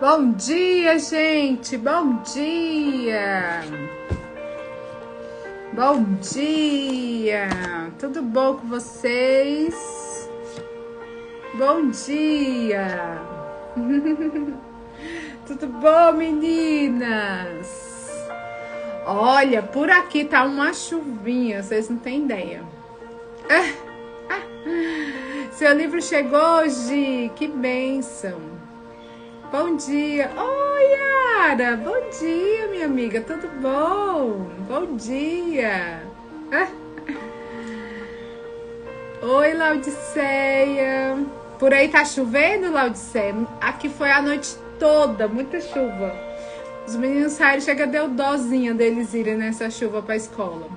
Bom dia, gente! Bom dia! Bom dia! Tudo bom com vocês? Bom dia! Tudo bom, meninas? Olha, por aqui tá uma chuvinha, vocês não têm ideia. Seu livro chegou hoje, que bênção! Bom dia! Oi, Yara! Bom dia, minha amiga, tudo bom? Bom dia! Oi, Laudiceia! Por aí tá chovendo, Laudiceia? Aqui foi a noite toda, muita chuva. Os meninos saíram, chega, deu dozinha deles irem nessa chuva pra escola.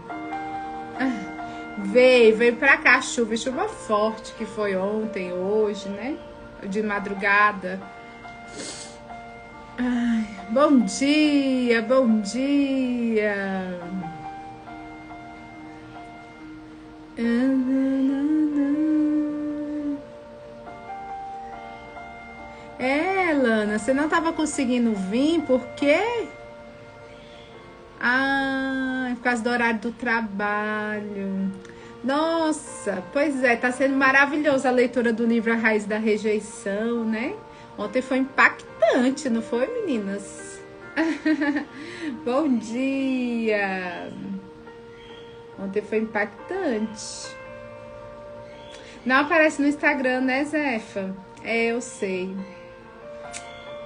Veio pra cá a chuva forte que foi ontem, hoje, né? De madrugada. Ai, bom dia, bom dia. Lana, você não estava conseguindo vir, por quê? Por causa do horário do trabalho. Nossa, pois é, tá sendo maravilhosa a leitura do livro A Raiz da Rejeição, né? Ontem foi impactante, não foi, meninas? Bom dia! Ontem foi impactante. Não aparece no Instagram, né, Zefa? Eu sei.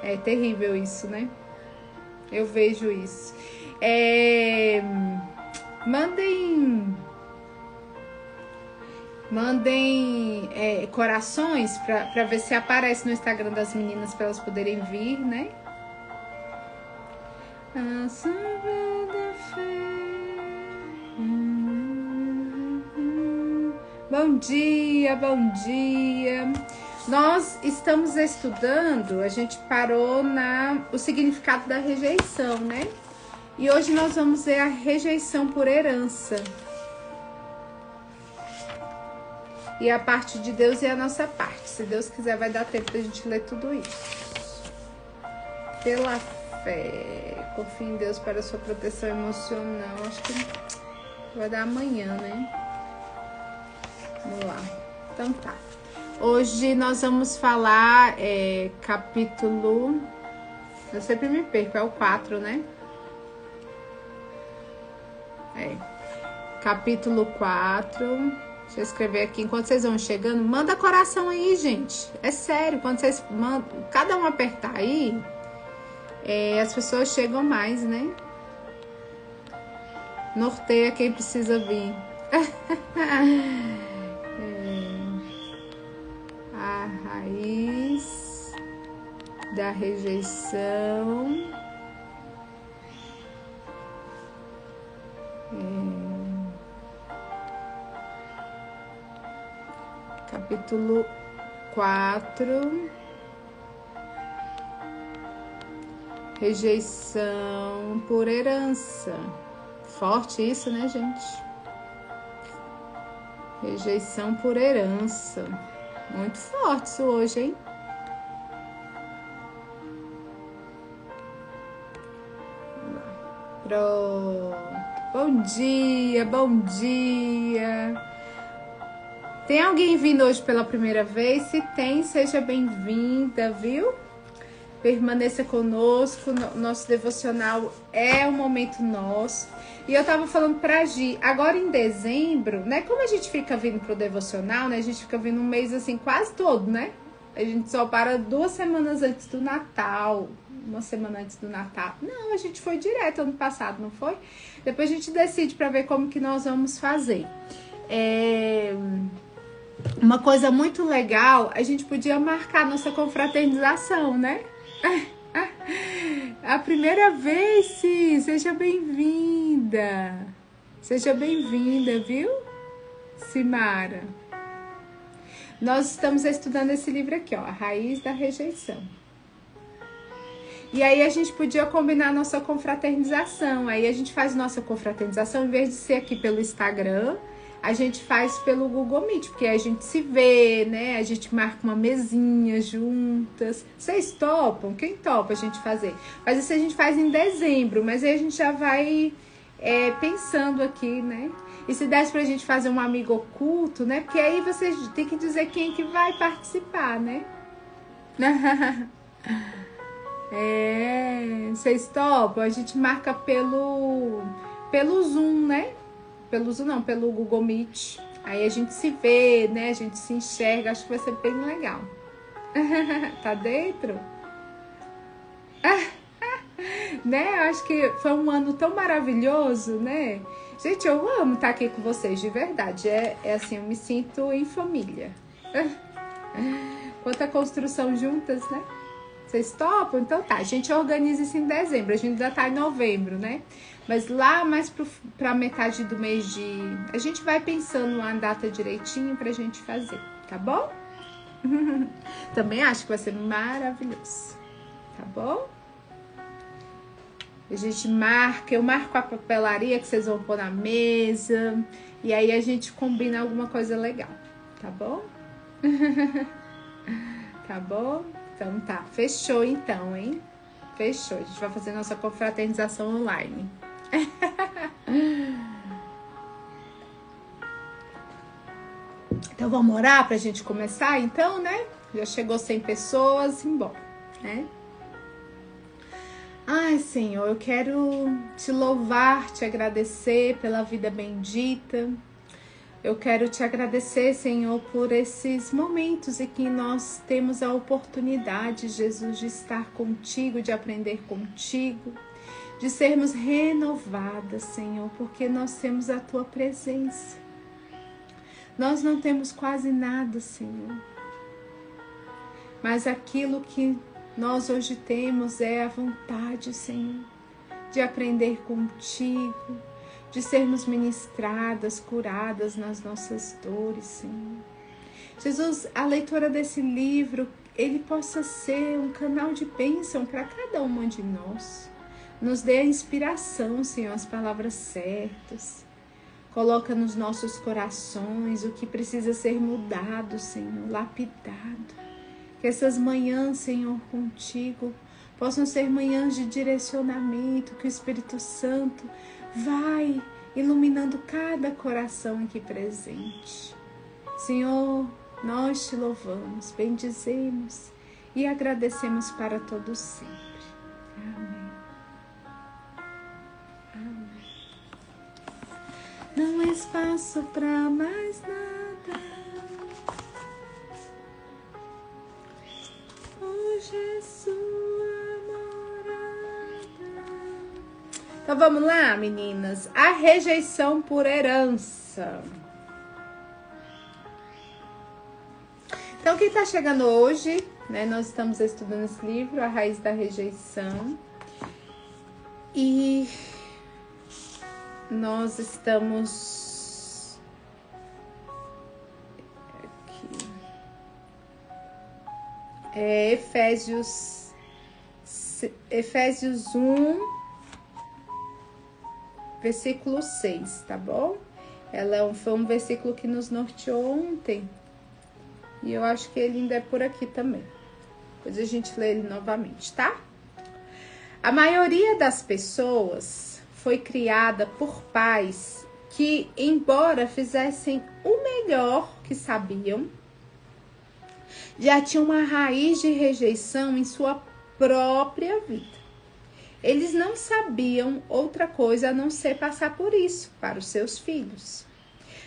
É terrível isso, né? Eu vejo isso. Mandem corações para ver se aparece no Instagram das meninas para elas poderem vir, né? Bom dia, bom dia. Nós estamos estudando, a gente parou o significado da rejeição, né? E hoje nós vamos ver a rejeição por herança. E a parte de Deus e a nossa parte. Se Deus quiser, vai dar tempo da gente ler tudo isso. Pela fé. Confie em Deus para a sua proteção emocional. Acho que vai dar amanhã, né? Vamos lá. Então tá. Hoje nós vamos falar capítulo... Eu sempre me perco, é o 4, né? Capítulo 4... Deixa eu escrever aqui, enquanto vocês vão chegando, manda coração aí, gente. É sério, quando vocês mandam, cada um apertar aí, as pessoas chegam mais, né? Norteia quem precisa vir. A raiz da rejeição. Capítulo 4. Rejeição por herança. Forte isso, né, gente? Rejeição por herança. Muito forte isso hoje, hein? Pronto. Bom dia, bom dia. Tem alguém vindo hoje pela primeira vez? Se tem, seja bem-vinda, viu? Permaneça conosco, nosso devocional é um momento nosso. E eu tava falando pra Gi, agora em dezembro, né? Como a gente fica vindo pro devocional, né? A gente fica vindo um mês assim, quase todo, né? A gente só para 2 semanas antes do Natal, 1 semana antes do Natal. Não, a gente foi direto ano passado, não foi? Depois a gente decide pra ver como que nós vamos fazer. Uma coisa muito legal, a gente podia marcar nossa confraternização, né? A primeira vez, sim, seja bem-vinda. Seja bem-vinda, viu, Simara? Nós estamos estudando esse livro aqui, ó, A Raiz da Rejeição. E aí a gente podia combinar nossa confraternização. Aí a gente faz nossa confraternização, em vez de ser aqui pelo Instagram, a gente faz pelo Google Meet, porque a gente se vê, né? A gente marca uma mesinha juntas. Vocês topam? Quem topa a gente fazer? Mas isso a gente faz em dezembro, mas aí a gente já vai pensando aqui, né? E se desse pra gente fazer um amigo oculto, né? Porque aí você tem que dizer quem que vai participar, né? Vocês topam? A gente marca pelo Zoom, né? Pelo Zoom não, pelo Google Meet. Aí a gente se vê, né? A gente se enxerga. Acho que vai ser bem legal. Tá dentro? Né? Eu acho que foi um ano tão maravilhoso, né? Gente, eu amo estar aqui com vocês, de verdade. É assim, eu me sinto em família. Quanta construção juntas, né? Vocês topam? Então tá, a gente organiza isso em dezembro. A gente ainda tá em novembro, né? Mas lá mais pra metade do mês de... A gente vai pensando uma data direitinho pra gente fazer, tá bom? Também acho que vai ser maravilhoso, tá bom? A gente marca, eu marco a papelaria que vocês vão pôr na mesa. E aí a gente combina alguma coisa legal, tá bom? Tá bom? Então tá, fechou então, hein? Fechou, a gente vai fazer nossa confraternização online. Então vamos orar pra gente começar então, né? Já chegou 100 pessoas, embora, né? Ai, Senhor, eu quero te louvar, te agradecer pela vida bendita. Eu quero te agradecer, Senhor, por esses momentos em que nós temos a oportunidade, Jesus, de estar contigo, de aprender contigo, de sermos renovadas, Senhor, porque nós temos a tua presença. Nós não temos quase nada, Senhor, mas aquilo que nós hoje temos é a vontade, Senhor, de aprender contigo, de sermos ministradas, curadas nas nossas dores, Senhor. Jesus, a leitura desse livro, ele possa ser um canal de bênção para cada uma de nós. Nos dê a inspiração, Senhor, as palavras certas. Coloca nos nossos corações o que precisa ser mudado, Senhor, lapidado. Que essas manhãs, Senhor, contigo, possam ser manhãs de direcionamento, que o Espírito Santo vai iluminando cada coração aqui presente. Senhor, nós te louvamos, bendizemos e agradecemos para todos sempre. Amém. Amém. Não há espaço para mais nada. Hoje é sua morada. Então vamos lá, meninas. A rejeição por herança. Então quem está chegando hoje, né? Nós estamos estudando esse livro, A Raiz da Rejeição. E nós estamos aqui. Efésios 1, versículo 6, tá bom? Foi um versículo que nos norteou ontem. E eu acho que ele ainda é por aqui também. Depois a gente lê ele novamente, tá? A maioria das pessoas foi criada por pais que, embora fizessem o melhor que sabiam, já tinham uma raiz de rejeição em sua própria vida. Eles não sabiam outra coisa a não ser passar por isso para os seus filhos.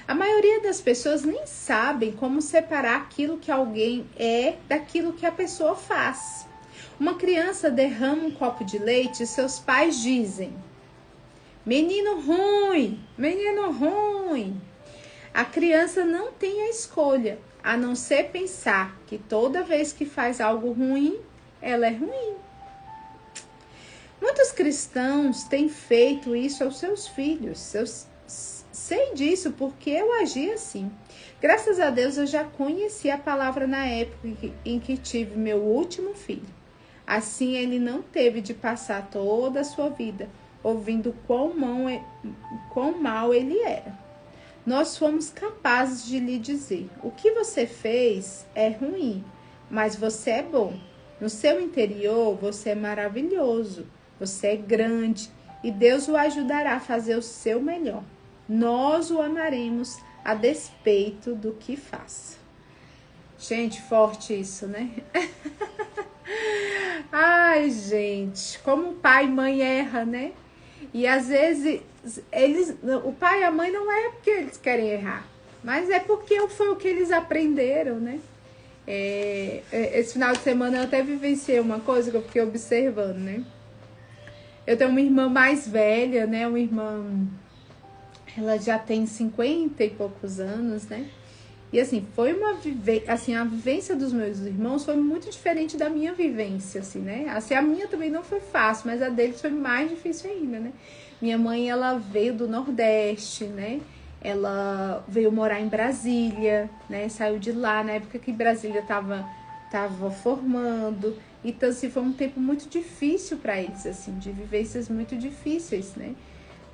A maioria das pessoas nem sabem como separar aquilo que alguém é daquilo que a pessoa faz. Uma criança derrama um copo de leite e seus pais dizem: menino ruim, menino ruim. A criança não tem a escolha, a não ser pensar que toda vez que faz algo ruim, ela é ruim. Muitos cristãos têm feito isso aos seus filhos. Sei disso porque eu agi assim. Graças a Deus eu já conheci a palavra na época em que tive meu último filho. Assim ele não teve de passar toda a sua vida ouvindo quão mal ele era. nós fomos capazes de lhe dizer: o que você fez é ruim, mas você é bom. No seu interior, você é maravilhoso, você é grande e Deus o ajudará a fazer o seu melhor. Nós o amaremos a despeito do que faça. Gente, forte isso, né? Ai, gente, como o pai e mãe erram, né? E às vezes o pai e a mãe não é porque eles querem errar, mas é porque foi o que eles aprenderam, né? Esse final de semana eu até vivenciei uma coisa que eu fiquei observando, né? Eu tenho uma irmã mais velha, né? Uma irmã, ela já tem 50 e poucos anos, né? E assim, foi a vivência dos meus irmãos foi muito diferente da minha vivência, assim, né? Assim, a minha também não foi fácil, mas a deles foi mais difícil ainda, né? Minha mãe, ela veio do Nordeste, né? Ela veio morar em Brasília, né? Saiu de lá na época que Brasília tava formando. Então, assim, foi um tempo muito difícil para eles, assim, de vivências muito difíceis, né?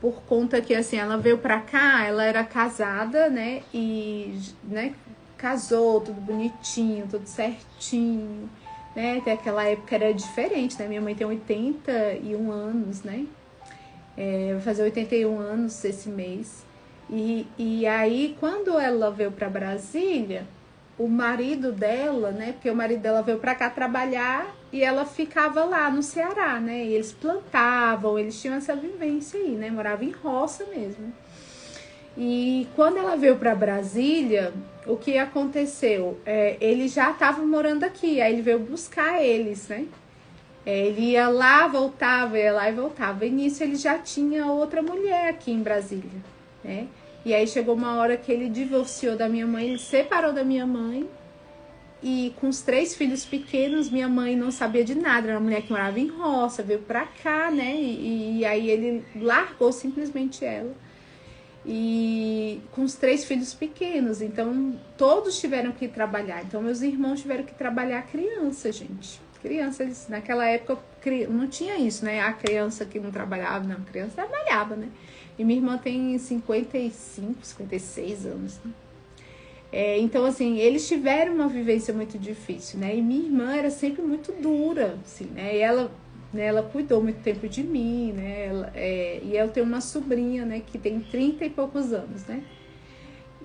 Por conta que, assim, ela veio pra cá, ela era casada, né, e, né, casou, tudo bonitinho, tudo certinho, né, até aquela época era diferente, né, minha mãe tem 81 anos, né, vai fazer 81 anos esse mês, e aí, quando ela veio pra Brasília, o marido dela, né, porque o marido dela veio pra cá trabalhar e ela ficava lá no Ceará, né, e eles plantavam, eles tinham essa vivência aí, né, morava em roça mesmo. E quando ela veio pra Brasília, o que aconteceu? Eles já estavam morando aqui, aí ele veio buscar eles, né, ele ia lá, voltava, ia lá e voltava, e nisso ele já tinha outra mulher aqui em Brasília, né. E aí chegou uma hora que ele divorciou da minha mãe, ele separou da minha mãe. E com os 3 filhos pequenos, minha mãe não sabia de nada. Era uma mulher que morava em roça, veio pra cá, né? E aí ele largou simplesmente ela. E com os 3 filhos pequenos. Então, todos tiveram que trabalhar. Então, meus irmãos tiveram que trabalhar criança, gente. Crianças, naquela época, não tinha isso, né? A criança que não trabalhava, não. A criança trabalhava, né? E minha irmã tem 55, 56 anos, né? Então, assim, eles tiveram uma vivência muito difícil, né? E minha irmã era sempre muito dura, assim, né? E ela cuidou muito tempo de mim, né? E eu tenho uma sobrinha, né? Que tem 30 e poucos anos, né?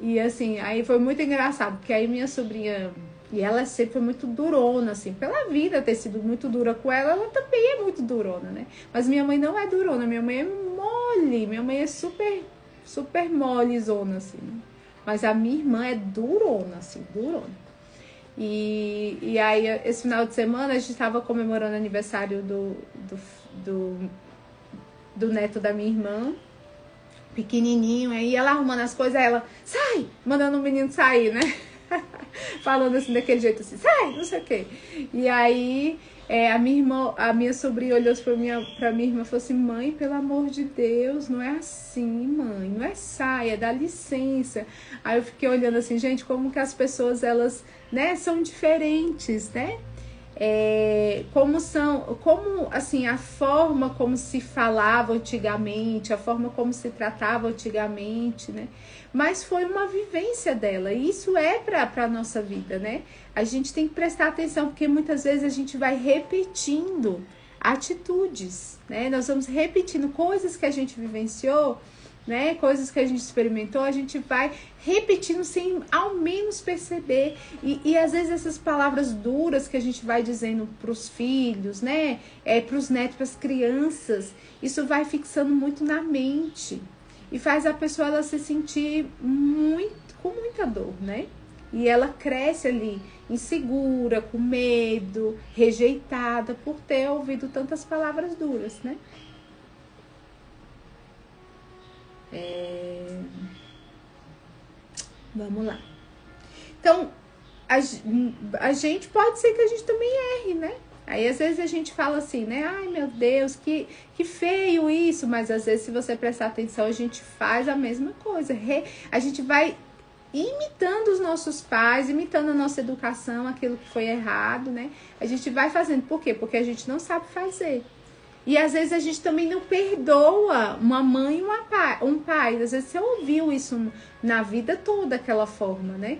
E, assim, aí foi muito engraçado, porque aí minha sobrinha... E ela sempre foi muito durona, assim. Pela vida ter sido muito dura com ela, ela também é muito durona, né? Mas minha mãe não é durona, minha mãe é mole. Minha mãe é super, super molezona, assim, né? Mas a minha irmã é durona, assim, durona. E aí, esse final de semana, a gente estava comemorando o aniversário do neto da minha irmã, pequenininho. Aí ela arrumando as coisas, aí ela, sai! Mandando o menino sair, né? Falando assim, daquele jeito assim, sai! Não sei o quê. E aí... a minha sobrinha olhou pra minha irmã e falou assim: mãe, pelo amor de Deus, não é assim, mãe, não é saia, dá licença. Aí eu fiquei olhando assim, gente, como que as pessoas, elas, né, são diferentes, né? Como assim, a forma como se falava antigamente, a forma como se tratava antigamente, né? Mas foi uma vivência dela, e isso é para a nossa vida, né? A gente tem que prestar atenção, porque muitas vezes a gente vai repetindo atitudes, né? Nós vamos repetindo coisas que a gente vivenciou, né? Coisas que a gente experimentou, a gente vai repetindo sem ao menos perceber. E às vezes essas palavras duras que a gente vai dizendo para os filhos, né? Para os netos, para as crianças, isso vai fixando muito na mente e faz a pessoa ela se sentir com muita dor, né? E ela cresce ali insegura, com medo, rejeitada por ter ouvido tantas palavras duras, né? Vamos lá. Então, a gente pode ser que a gente também erre, né? Aí às vezes a gente fala assim, né? Ai, meu Deus, que feio isso. Mas às vezes, se você prestar atenção, a gente faz a mesma coisa. A gente vai imitando os nossos pais, imitando a nossa educação, aquilo que foi errado, né? A gente vai fazendo. Por quê? Porque a gente não sabe fazer. E às vezes a gente também não perdoa uma mãe e um pai. Às vezes você ouviu isso na vida toda daquela forma, né?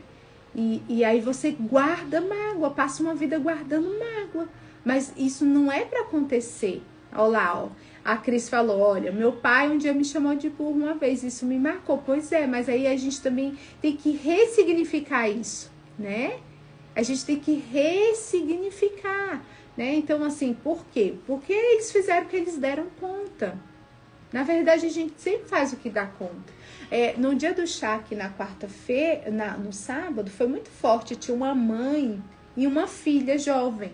E aí você guarda mágoa, passa uma vida guardando mágoa. Mas isso não é para acontecer. Olha lá, ó. A Cris falou, olha, meu pai um dia me chamou de burro uma vez, isso me marcou. Pois é, mas aí a gente também tem que ressignificar isso, né? A gente tem que ressignificar, né? Então, assim, por quê? Porque eles fizeram o que eles deram conta. Na verdade, a gente sempre faz o que dá conta. No dia do chá, aqui na quarta-feira, no sábado, foi muito forte. Tinha uma mãe e uma filha jovem.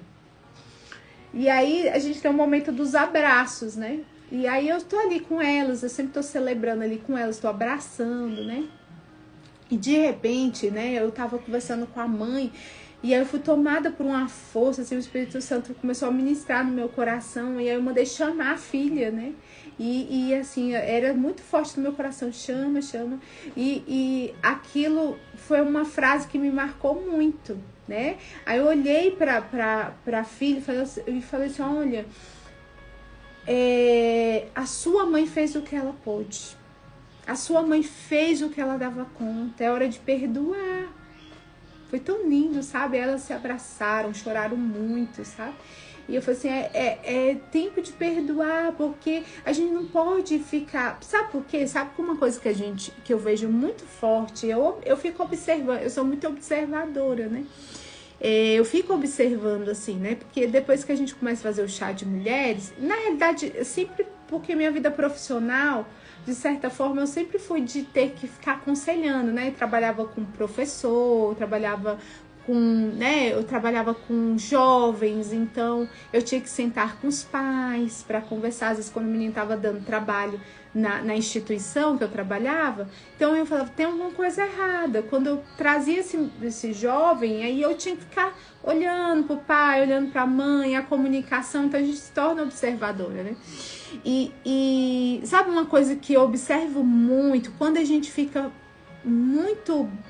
E aí, a gente tem um momento dos abraços, né? E aí, eu tô ali com elas, eu sempre tô celebrando ali com elas, tô abraçando, né? E de repente, né, eu tava conversando com a mãe, e aí eu fui tomada por uma força, assim, o Espírito Santo começou a ministrar no meu coração, e aí eu mandei chamar a filha, né? E assim, era muito forte no meu coração, chama, chama. E aquilo foi uma frase que me marcou muito, né? Aí eu olhei pra filha e falei assim, olha, a sua mãe fez o que ela pôde. A sua mãe fez o que ela dava conta, é hora de perdoar. Foi tão lindo, sabe? Elas se abraçaram, choraram muito, sabe? E eu falei assim, é tempo de perdoar, porque a gente não pode ficar... Sabe por quê? Sabe uma coisa que eu vejo muito forte? Eu fico observando, eu sou muito observadora, né? Eu fico observando assim, né? Porque depois que a gente começa a fazer o chá de mulheres, na realidade, sempre porque minha vida profissional, de certa forma, eu sempre fui de ter que ficar aconselhando, né? Eu trabalhava com professor, eu trabalhava com jovens, então eu tinha que sentar com os pais para conversar, às vezes quando o menino estava dando trabalho na instituição que eu trabalhava, então eu falava, tem alguma coisa errada. Quando eu trazia esse jovem, aí eu tinha que ficar olhando pro pai, olhando pra mãe, a comunicação, então a gente se torna observadora, né? E sabe uma coisa que eu observo muito, quando a gente fica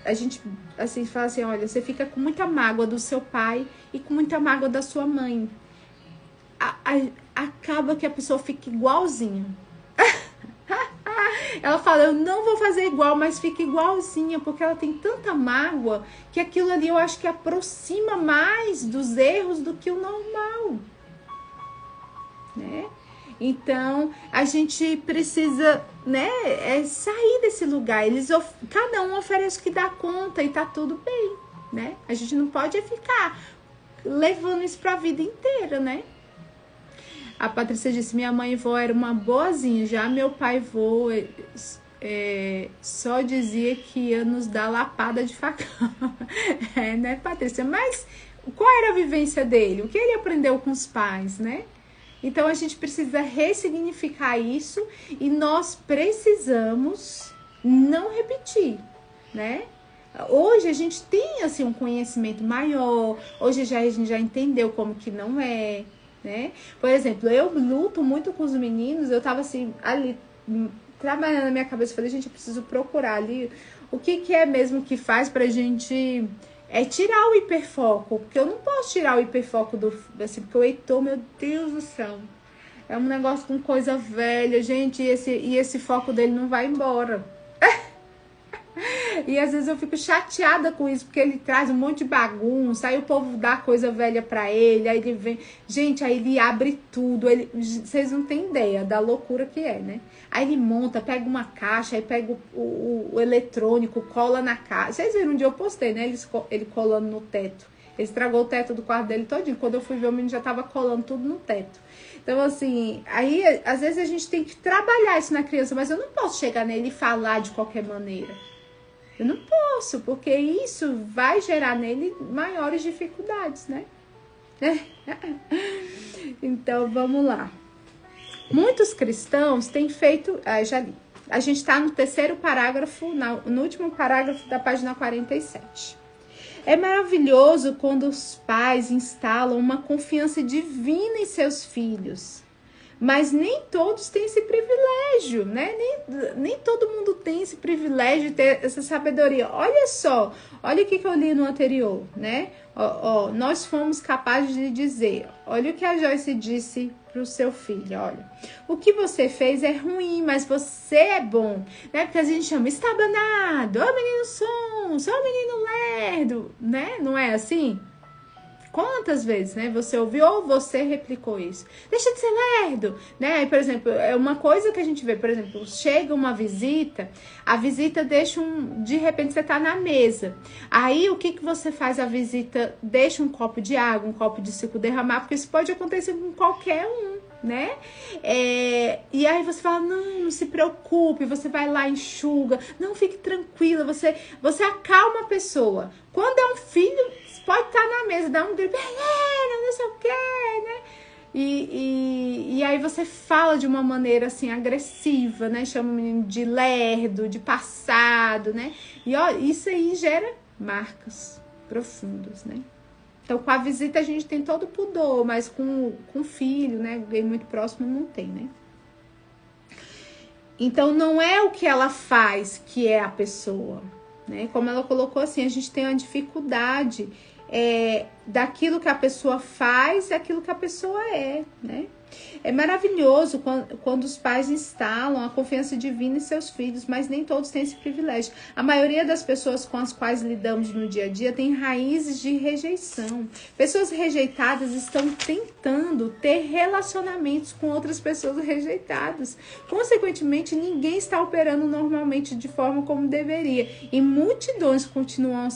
a gente assim fala assim, olha, você fica com muita mágoa do seu pai e com muita mágoa da sua mãe, acaba que a pessoa fica igualzinha. Ela fala, eu não vou fazer igual, mas fica igualzinha, porque ela tem tanta mágoa que aquilo ali eu acho que aproxima mais dos erros do que o normal, né? Então, a gente precisa, né, sair desse lugar. Cada um oferece o que dá conta e tá tudo bem, né? A gente não pode ficar levando isso pra vida inteira, né? A Patrícia disse, minha mãe e vó era uma boazinha, já meu pai e vô só dizia que ia nos dar lapada de facão. Né, Patrícia? Mas qual era a vivência dele? O que ele aprendeu com os pais, né? Então, a gente precisa ressignificar isso e nós precisamos não repetir, né? Hoje a gente tem, assim, um conhecimento maior, hoje a gente já entendeu como que não é, né? Por exemplo, eu luto muito com os meninos, eu tava assim, ali, trabalhando na minha cabeça, falei, gente, eu preciso procurar ali o que é mesmo que faz pra gente... tirar o hiperfoco, porque eu não posso tirar o hiperfoco assim, porque o Heitor, meu Deus do céu, é um negócio com coisa velha, gente, e esse foco dele não vai embora. E às vezes eu fico chateada com isso, porque ele traz um monte de bagunça, aí o povo dá coisa velha pra ele, aí ele vem, gente, aí ele abre tudo, vocês não têm ideia da loucura que é, né? Aí ele monta, pega uma caixa, aí pega o eletrônico, cola na caixa. Vocês viram um dia eu postei, né? Ele colando no teto. Ele estragou o teto do quarto dele todinho. Quando eu fui ver, o menino já tava colando tudo no teto. Então, assim, aí às vezes a gente tem que trabalhar isso na criança, mas eu não posso chegar nele e falar de qualquer maneira. Eu não posso, porque isso vai gerar nele maiores dificuldades, né? Então, vamos lá. Muitos cristãos têm feito... já li. A gente está no terceiro parágrafo, no último parágrafo da página 47. É maravilhoso quando os pais instalam uma confiança divina em seus filhos, Mas nem todos têm esse privilégio, né? Nem todo mundo tem esse privilégio de ter essa sabedoria. Olha só, olha o que eu li no anterior, né? Nós fomos capazes de dizer, olha o que a Joyce disse para o seu filho, olha, o que você fez é ruim, mas você é bom, né? Porque a gente chama estabanado, ô menino sonso, ô menino lerdo, né? Não é assim? Quantas vezes, né, você ouviu ou você replicou isso? Deixa de ser lerdo, né? Por exemplo, é uma coisa que a gente vê, por exemplo, chega uma visita, a visita deixa de repente você tá na mesa. Aí o que você faz? A visita deixa um copo de água, um copo de suco derramar, porque isso pode acontecer com qualquer um, né? E aí você fala, não se preocupe, você vai lá, enxuga, não, fique tranquila, você acalma a pessoa. Quando é um filho, pode estar na mesa, dá um grito, não sei o que, né? E aí você fala de uma maneira assim agressiva, né? Chama o menino de lerdo, de passado, né? E ó, isso aí gera marcas profundas, né? Então, com a visita a gente tem todo o pudor, mas com o filho, né? Alguém muito próximo não tem, né? Então, não é o que ela faz que é a pessoa, né? Como ela colocou assim, a gente tem uma dificuldade daquilo que a pessoa faz e aquilo que a pessoa é, né? É maravilhoso quando os pais instalam a confiança divina em seus filhos, mas nem todos têm esse privilégio. A maioria das pessoas com as quais lidamos no dia a dia tem raízes de rejeição. Pessoas rejeitadas estão tentando ter relacionamentos com outras pessoas rejeitadas. Consequentemente, ninguém está operando normalmente de forma como deveria. E multidões continuam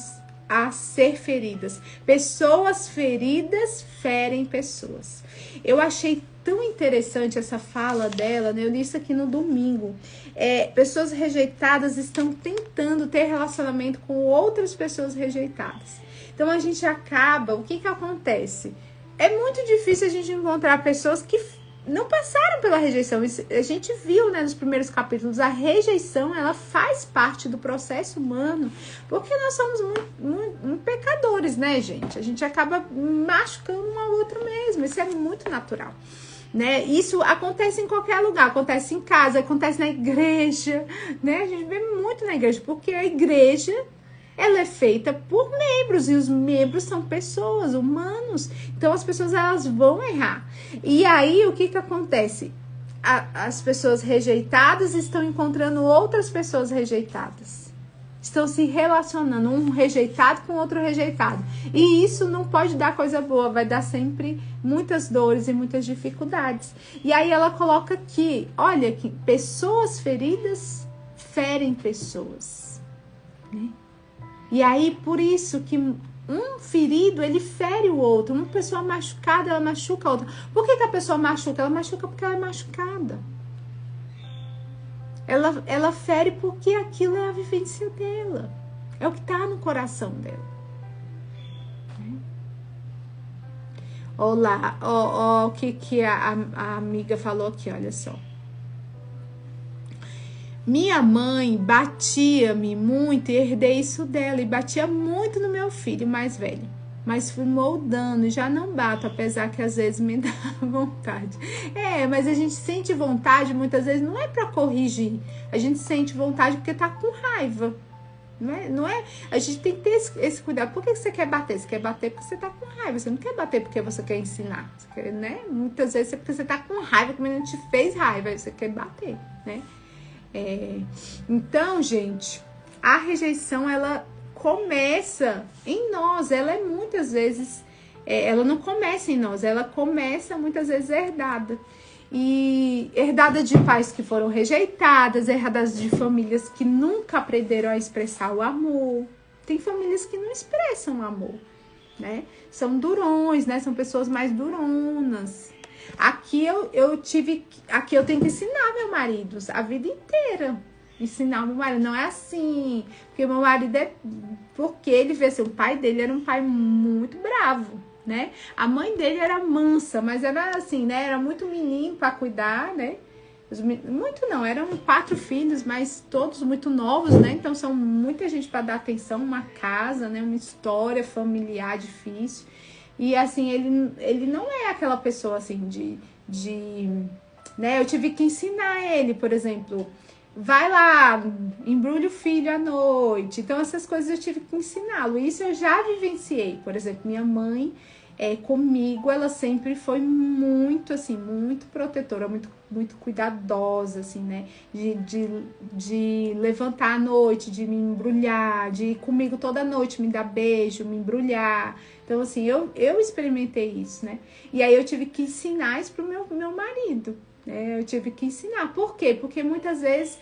a ser feridas. Pessoas feridas ferem pessoas. Eu achei tão interessante essa fala dela, né? Eu li isso aqui no domingo. Pessoas rejeitadas estão tentando ter relacionamento com outras pessoas rejeitadas. Então a gente acaba, o que acontece? É muito difícil a gente encontrar pessoas que não passaram pela rejeição. A gente viu, né, nos primeiros capítulos, a rejeição, ela faz parte do processo humano, porque nós somos muito pecadores, né, gente? A gente acaba machucando um ao outro mesmo, isso é muito natural, né? Isso acontece em qualquer lugar, acontece em casa, acontece na igreja, né? A gente vê muito na igreja, porque a igreja, ela é feita por membros, e os membros são pessoas, humanos. Então, as pessoas, elas vão errar. E aí, o que acontece? As pessoas rejeitadas estão encontrando outras pessoas rejeitadas. Estão se relacionando, um rejeitado com outro rejeitado. E isso não pode dar coisa boa, vai dar sempre muitas dores e muitas dificuldades. E aí, ela coloca aqui, olha, que pessoas feridas ferem pessoas, né? E aí, por isso que um ferido, ele fere o outro. Uma pessoa machucada, ela machuca a outra. Por que a pessoa machuca? Ela machuca porque ela é machucada. Ela fere porque aquilo é a vivência dela. É o que está no coração dela. Olá, o que a amiga falou aqui, olha só. Minha mãe batia-me muito e herdei isso dela. E batia muito no meu filho mais velho. Mas fui moldando e já não bato, apesar que às vezes me dá vontade. Mas a gente sente vontade, muitas vezes, não é pra corrigir. A gente sente vontade porque tá com raiva. Não é? A gente tem que ter esse cuidado. Por que você quer bater? Você quer bater porque você tá com raiva. Você não quer bater porque você quer ensinar. Você quer, né? Muitas vezes é porque você tá com raiva, que o menino te fez raiva. Aí você quer bater, né? Então, gente, a rejeição, ela começa em nós. Ela é muitas vezes, ela não começa em nós, ela começa muitas vezes herdada. E herdada de pais que foram rejeitadas, herdadas de famílias que nunca aprenderam a expressar o amor. Tem famílias que não expressam amor, né? São durões, né? São pessoas mais duronas. Aqui eu tenho que ensinar meu marido a vida inteira. Ensinar meu marido, não é assim. Porque meu marido porque ele vê assim, o pai dele era um pai muito bravo, né? A mãe dele era mansa, mas era assim, né? Era muito menino para cuidar, né? Muito não, eram 4 filhos, mas todos muito novos, né? Então são muita gente para dar atenção, uma casa, né? Uma história familiar difícil. E assim, ele não é aquela pessoa assim de né? Eu tive que ensinar ele, por exemplo, vai lá, embrulha o filho à noite. Então, essas coisas eu tive que ensiná-lo. Isso eu já vivenciei. Por exemplo, minha mãe, comigo, ela sempre foi muito, assim, muito protetora, muito cuidadosa, assim, né? De levantar à noite, de me embrulhar, de ir comigo toda noite, me dar beijo, me embrulhar. Então, assim, eu experimentei isso, né? E aí eu tive que ensinar isso pro meu marido. Eu tive que ensinar. Por quê? Porque muitas vezes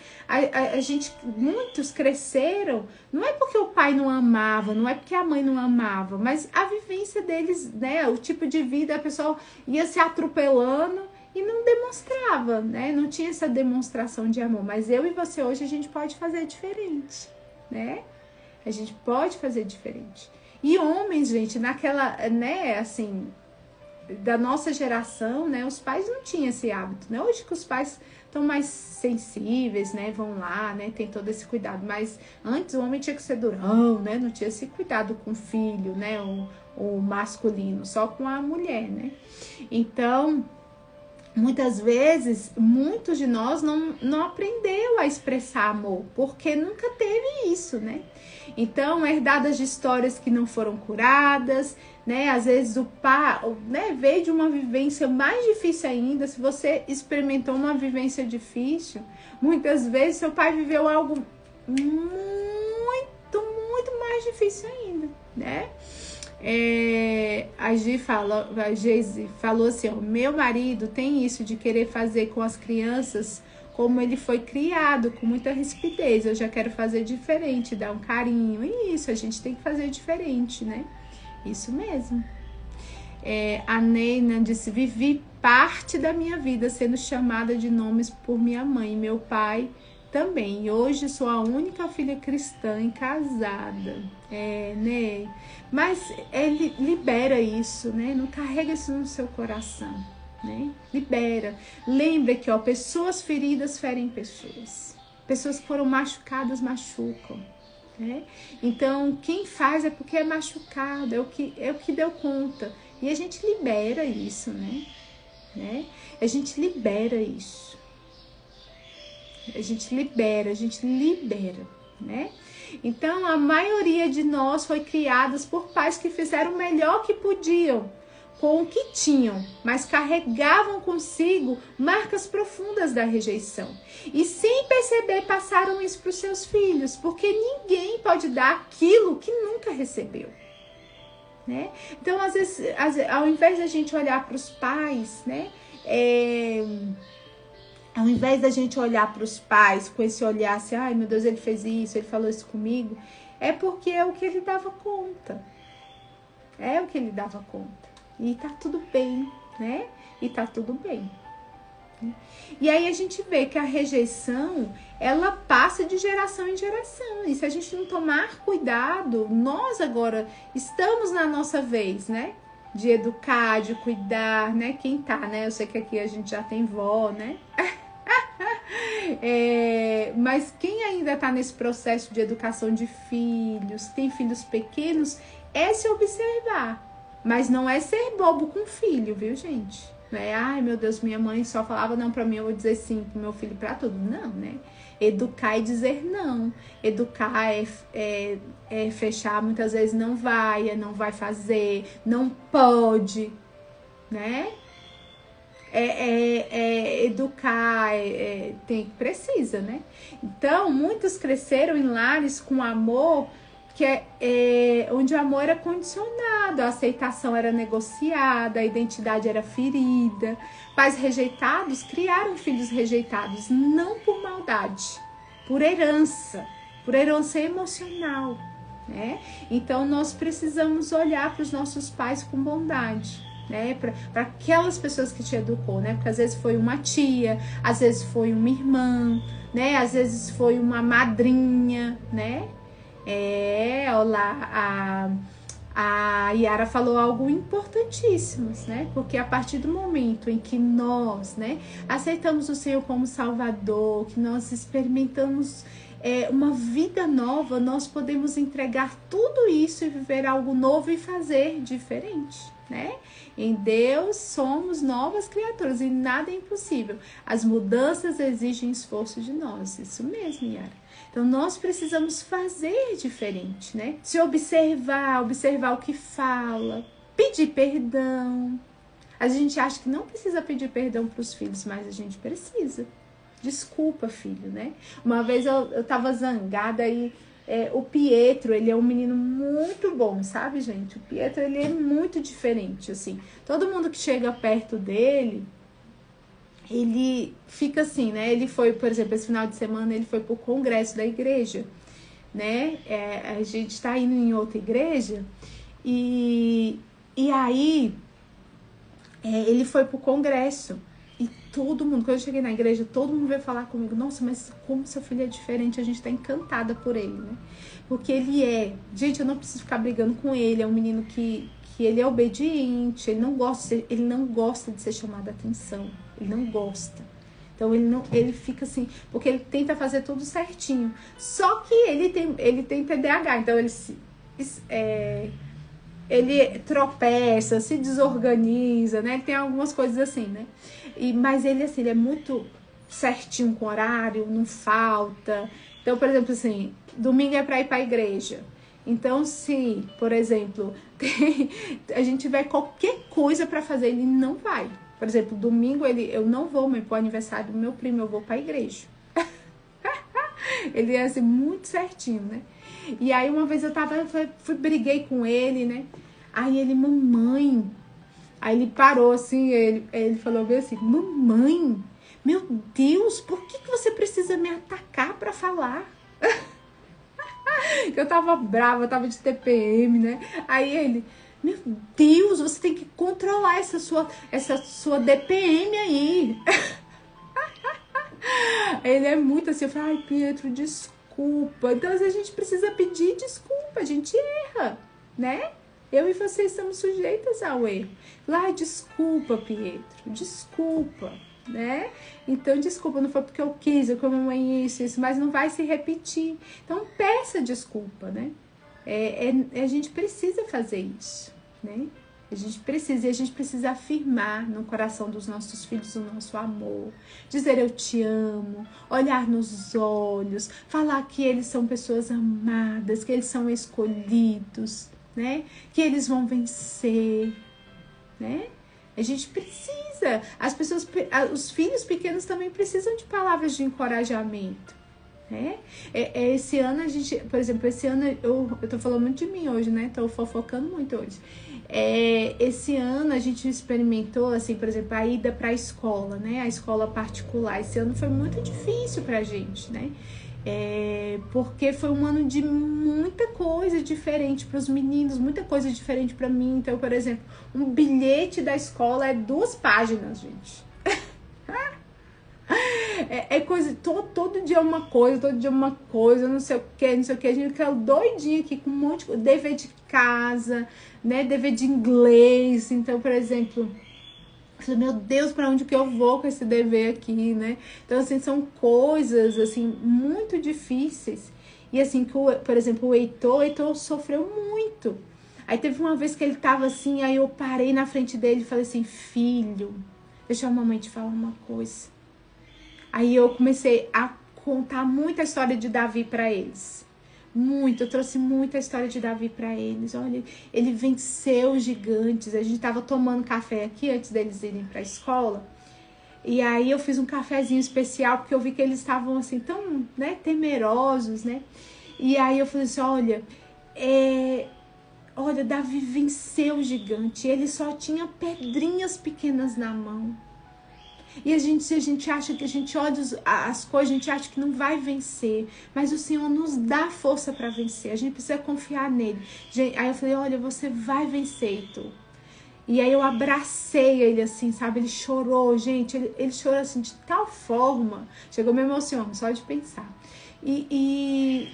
muitos cresceram, não é porque o pai não amava, não é porque a mãe não amava, mas a vivência deles, né? O tipo de vida, a pessoa ia se atropelando e não demonstrava, né? Não tinha essa demonstração de amor. Mas eu e você hoje a gente pode fazer diferente, né? A gente pode fazer diferente. E homens, gente, naquela, né, assim, da nossa geração, né, os pais não tinham esse hábito, né? Hoje que os pais estão mais sensíveis, né, vão lá, né, tem todo esse cuidado, mas antes o homem tinha que ser durão, né, não tinha esse cuidado com o filho, né, o masculino, só com a mulher, né? Então, muitas vezes, muitos de nós não aprendeu a expressar amor, porque nunca teve isso, né? Então, herdadas de histórias que não foram curadas, né? Às vezes o pai, né, veio de uma vivência mais difícil ainda. Se você experimentou uma vivência difícil, muitas vezes seu pai viveu algo muito mais difícil ainda, né? A Geise falou assim, ó, meu marido tem isso de querer fazer com as crianças como ele foi criado, com muita rispidez. Eu já quero fazer diferente, dar um carinho. E isso, a gente tem que fazer diferente, né? Isso mesmo. A Neina disse, vivi parte da minha vida sendo chamada de nomes por minha mãe e meu pai também. E hoje sou a única filha cristã e casada. Né? Mas ele libera isso, né? Não carrega isso no seu coração, né? Libera. Lembra que, ó, pessoas feridas ferem pessoas. Pessoas que foram machucadas machucam. Né? Então, quem faz é porque é machucado, é o que deu conta. E a gente libera isso, né? A gente libera isso. A gente libera, né? Então, a maioria de nós foi criadas por pais que fizeram o melhor que podiam com o que tinham, mas carregavam consigo marcas profundas da rejeição. E sem perceber, passaram isso para os seus filhos, porque ninguém pode dar aquilo que nunca recebeu. Né? Então, às vezes, ao invés da gente olhar para os pais, né? Ao invés da gente olhar para os pais com esse olhar assim, ai meu Deus, ele fez isso, ele falou isso comigo, é porque é o que ele dava conta. É o que ele dava conta. E tá tudo bem, né? E tá tudo bem. E aí a gente vê que a rejeição, ela passa de geração em geração. E se a gente não tomar cuidado, nós agora estamos na nossa vez, né? De educar, de cuidar, né? Quem tá, né? Eu sei que aqui a gente já tem vó, né? Mas quem ainda tá nesse processo de educação de filhos, tem filhos pequenos, é se observar. Mas não é ser bobo com filho, viu, gente? Não é, ai meu Deus, minha mãe só falava não pra mim, eu vou dizer sim pro meu filho pra tudo. Não, né? Educar e dizer não. Educar é fechar, muitas vezes não vai fazer, não pode, né? Educar, precisa, né? Então, muitos cresceram em lares com amor, onde o amor era condicionado, a aceitação era negociada, a identidade era ferida. Pais rejeitados criaram filhos rejeitados, não por maldade, por herança emocional, né? Então nós precisamos olhar para os nossos pais com bondade, né? Para aquelas pessoas que te educou, né? Porque às vezes foi uma tia, às vezes foi uma irmã, né? Às vezes foi uma madrinha, né? Olá, a Yara falou algo importantíssimo, né? Porque a partir do momento em que nós, né, aceitamos o Senhor como Salvador, que nós experimentamos uma vida nova, nós podemos entregar tudo isso e viver algo novo e fazer diferente. né? Em Deus somos novas criaturas e nada é impossível. As mudanças exigem esforço de nós. Isso mesmo, Yara. Então, nós precisamos fazer diferente, né? Se observar o que fala, pedir perdão. A gente acha que não precisa pedir perdão para os filhos, mas a gente precisa. Desculpa, filho, né? Uma vez eu tava zangada e o Pietro, ele é um menino muito bom, sabe, gente? O Pietro, ele é muito diferente, assim. Todo mundo que chega perto dele, ele fica assim, né? Ele foi, por exemplo, esse final de semana, ele foi pro congresso da igreja, né? A gente tá indo em outra igreja e aí ele foi pro congresso. E todo mundo, quando eu cheguei na igreja, todo mundo veio falar comigo, nossa, mas como seu filho é diferente, a gente tá encantada por ele, né? Porque ele gente, eu não preciso ficar brigando com ele, é um menino que ele é obediente, ele não gosta de ser chamado a atenção, ele não gosta. Então ele fica assim, porque ele tenta fazer tudo certinho. Só que ele tem TDAH, então ele tropeça, se desorganiza, né? Ele tem algumas coisas assim, né? Mas ele, assim, ele é muito certinho com horário, não falta. Então, por exemplo, assim, domingo é pra ir pra igreja. Então, se, por exemplo, a gente tiver qualquer coisa pra fazer, ele não vai. Por exemplo, domingo eu não vou, mas pro aniversário do meu primo eu vou pra igreja. Ele é, assim, muito certinho, né? E aí, uma vez briguei com ele, né? Aí ele, mamãe... Aí ele parou assim, ele falou bem assim, mamãe, meu Deus, por que você precisa me atacar pra falar? Eu tava brava, eu tava de TPM, né? Aí ele, meu Deus, você tem que controlar essa sua DPM aí. Ele é muito assim, eu falei, ai, Pietro, desculpa. Então, a gente precisa pedir desculpa, a gente erra, né? Eu e você estamos sujeitas ao erro. Ai, desculpa, Pietro, desculpa, né? Então, desculpa, não foi porque eu quis, eu comi mamãe isso, mas não vai se repetir. Então, peça desculpa, né? A gente precisa fazer isso, né? A gente precisa afirmar no coração dos nossos filhos o nosso amor, dizer eu te amo, olhar nos olhos, falar que eles são pessoas amadas, que eles são escolhidos, né? Que eles vão vencer, né? A gente precisa. Os filhos pequenos também precisam de palavras de encorajamento, né? Esse ano a gente, por exemplo, eu tô falando muito de mim hoje, né? Tô fofocando muito hoje. Esse ano a gente experimentou, assim, por exemplo, a ida para a escola, né? A escola particular. Esse ano foi muito difícil pra gente, né? Porque foi um ano de muita coisa diferente para os meninos, muita coisa diferente para mim. Então, por exemplo, um bilhete da escola é 2 páginas, gente. Coisa, todo dia uma coisa, não sei o que. A gente fica doidinha aqui com um monte de dever de casa, né? Dever de inglês. Então, por exemplo, meu Deus, para onde que eu vou com esse dever aqui, né? Então, assim, são coisas, assim, muito difíceis. E, assim, por exemplo, o Heitor sofreu muito. Aí teve uma vez que ele tava assim, aí eu parei na frente dele e falei assim, filho, deixa a mamãe te falar uma coisa. Aí eu comecei a contar muita história de Davi para eles. Eu trouxe muita história de Davi para eles. Olha, ele venceu os gigantes. A gente tava tomando café aqui antes deles irem para a escola. E aí eu fiz um cafezinho especial porque eu vi que eles estavam assim tão, né, temerosos, né? E aí eu falei assim, olha, Davi venceu o gigante. Ele só tinha pedrinhas pequenas na mão. E a gente acha que a gente olha as coisas, a gente acha que não vai vencer. Mas o Senhor nos dá força para vencer. A gente precisa confiar nele. Aí eu falei, olha, você vai vencer, Heitor. E aí eu abracei ele assim, sabe? Ele chorou, gente. Ele chorou assim de tal forma. Chegou me emocionando, só de pensar. E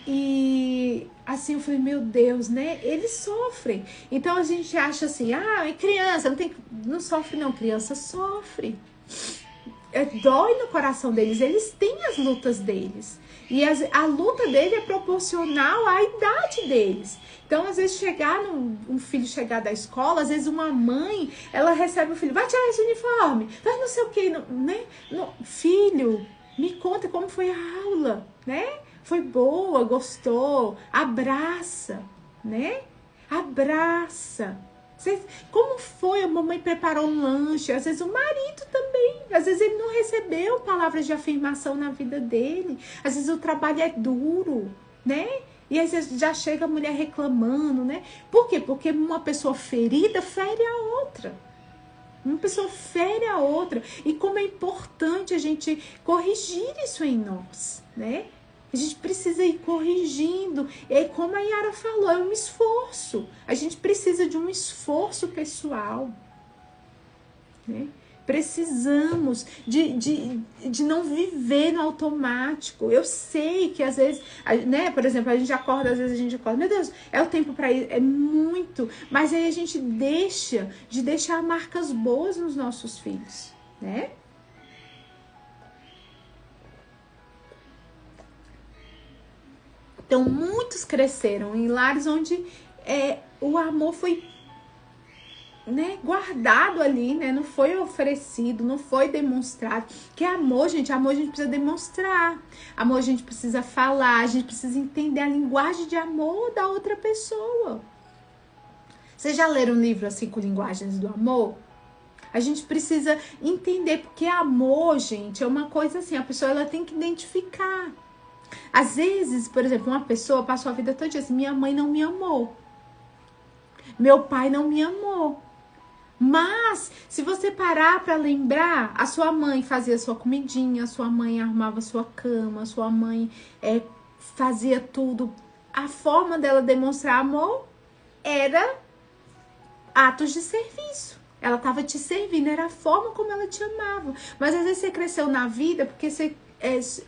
assim eu falei, meu Deus, né? Eles sofrem. Então a gente acha assim, é criança, não sofre não. Criança sofre. Dói no coração deles, eles têm as lutas deles. E a luta dele é proporcional à idade deles. Então, às vezes, um filho chegar da escola, às vezes uma mãe, ela recebe o filho, vai tirar esse uniforme, vai não sei o quê, né? Filho, me conta como foi a aula, né? Foi boa, gostou, abraça, né? Abraça. Como foi? A mamãe preparou um lanche. Às vezes o marido também. Às vezes ele não recebeu palavras de afirmação na vida dele. Às vezes o trabalho é duro, né? E às vezes já chega a mulher reclamando, né? Por quê? Porque uma pessoa ferida fere a outra. Uma pessoa fere a outra. E como é importante a gente corrigir isso em nós, né? A gente precisa ir corrigindo. E como a Yara falou, é um esforço. A gente precisa de um esforço pessoal, né? Precisamos de não viver no automático. Eu sei que às vezes, né? Por exemplo, a gente acorda, às vezes a gente acorda, meu Deus, é o tempo para ir, é muito. Mas aí a gente deixa de deixar marcas boas nos nossos filhos, né? Então, muitos cresceram em lares onde o amor foi, né, guardado ali, né? Não foi oferecido, não foi demonstrado. Que amor, gente a gente precisa demonstrar. Amor a gente precisa falar, a gente precisa entender a linguagem de amor da outra pessoa. Vocês já leram um livro, assim, com linguagens do amor? A gente precisa entender, porque amor, gente, é uma coisa assim, a pessoa ela tem que identificar. Às vezes, por exemplo, uma pessoa passou a vida toda assim, minha mãe não me amou, meu pai não me amou. Mas, se você parar para lembrar, a sua mãe fazia sua comidinha, a sua mãe arrumava sua cama, a sua mãe fazia tudo. A forma dela demonstrar amor era atos de serviço. Ela estava te servindo, era a forma como ela te amava. Mas às vezes você cresceu na vida porque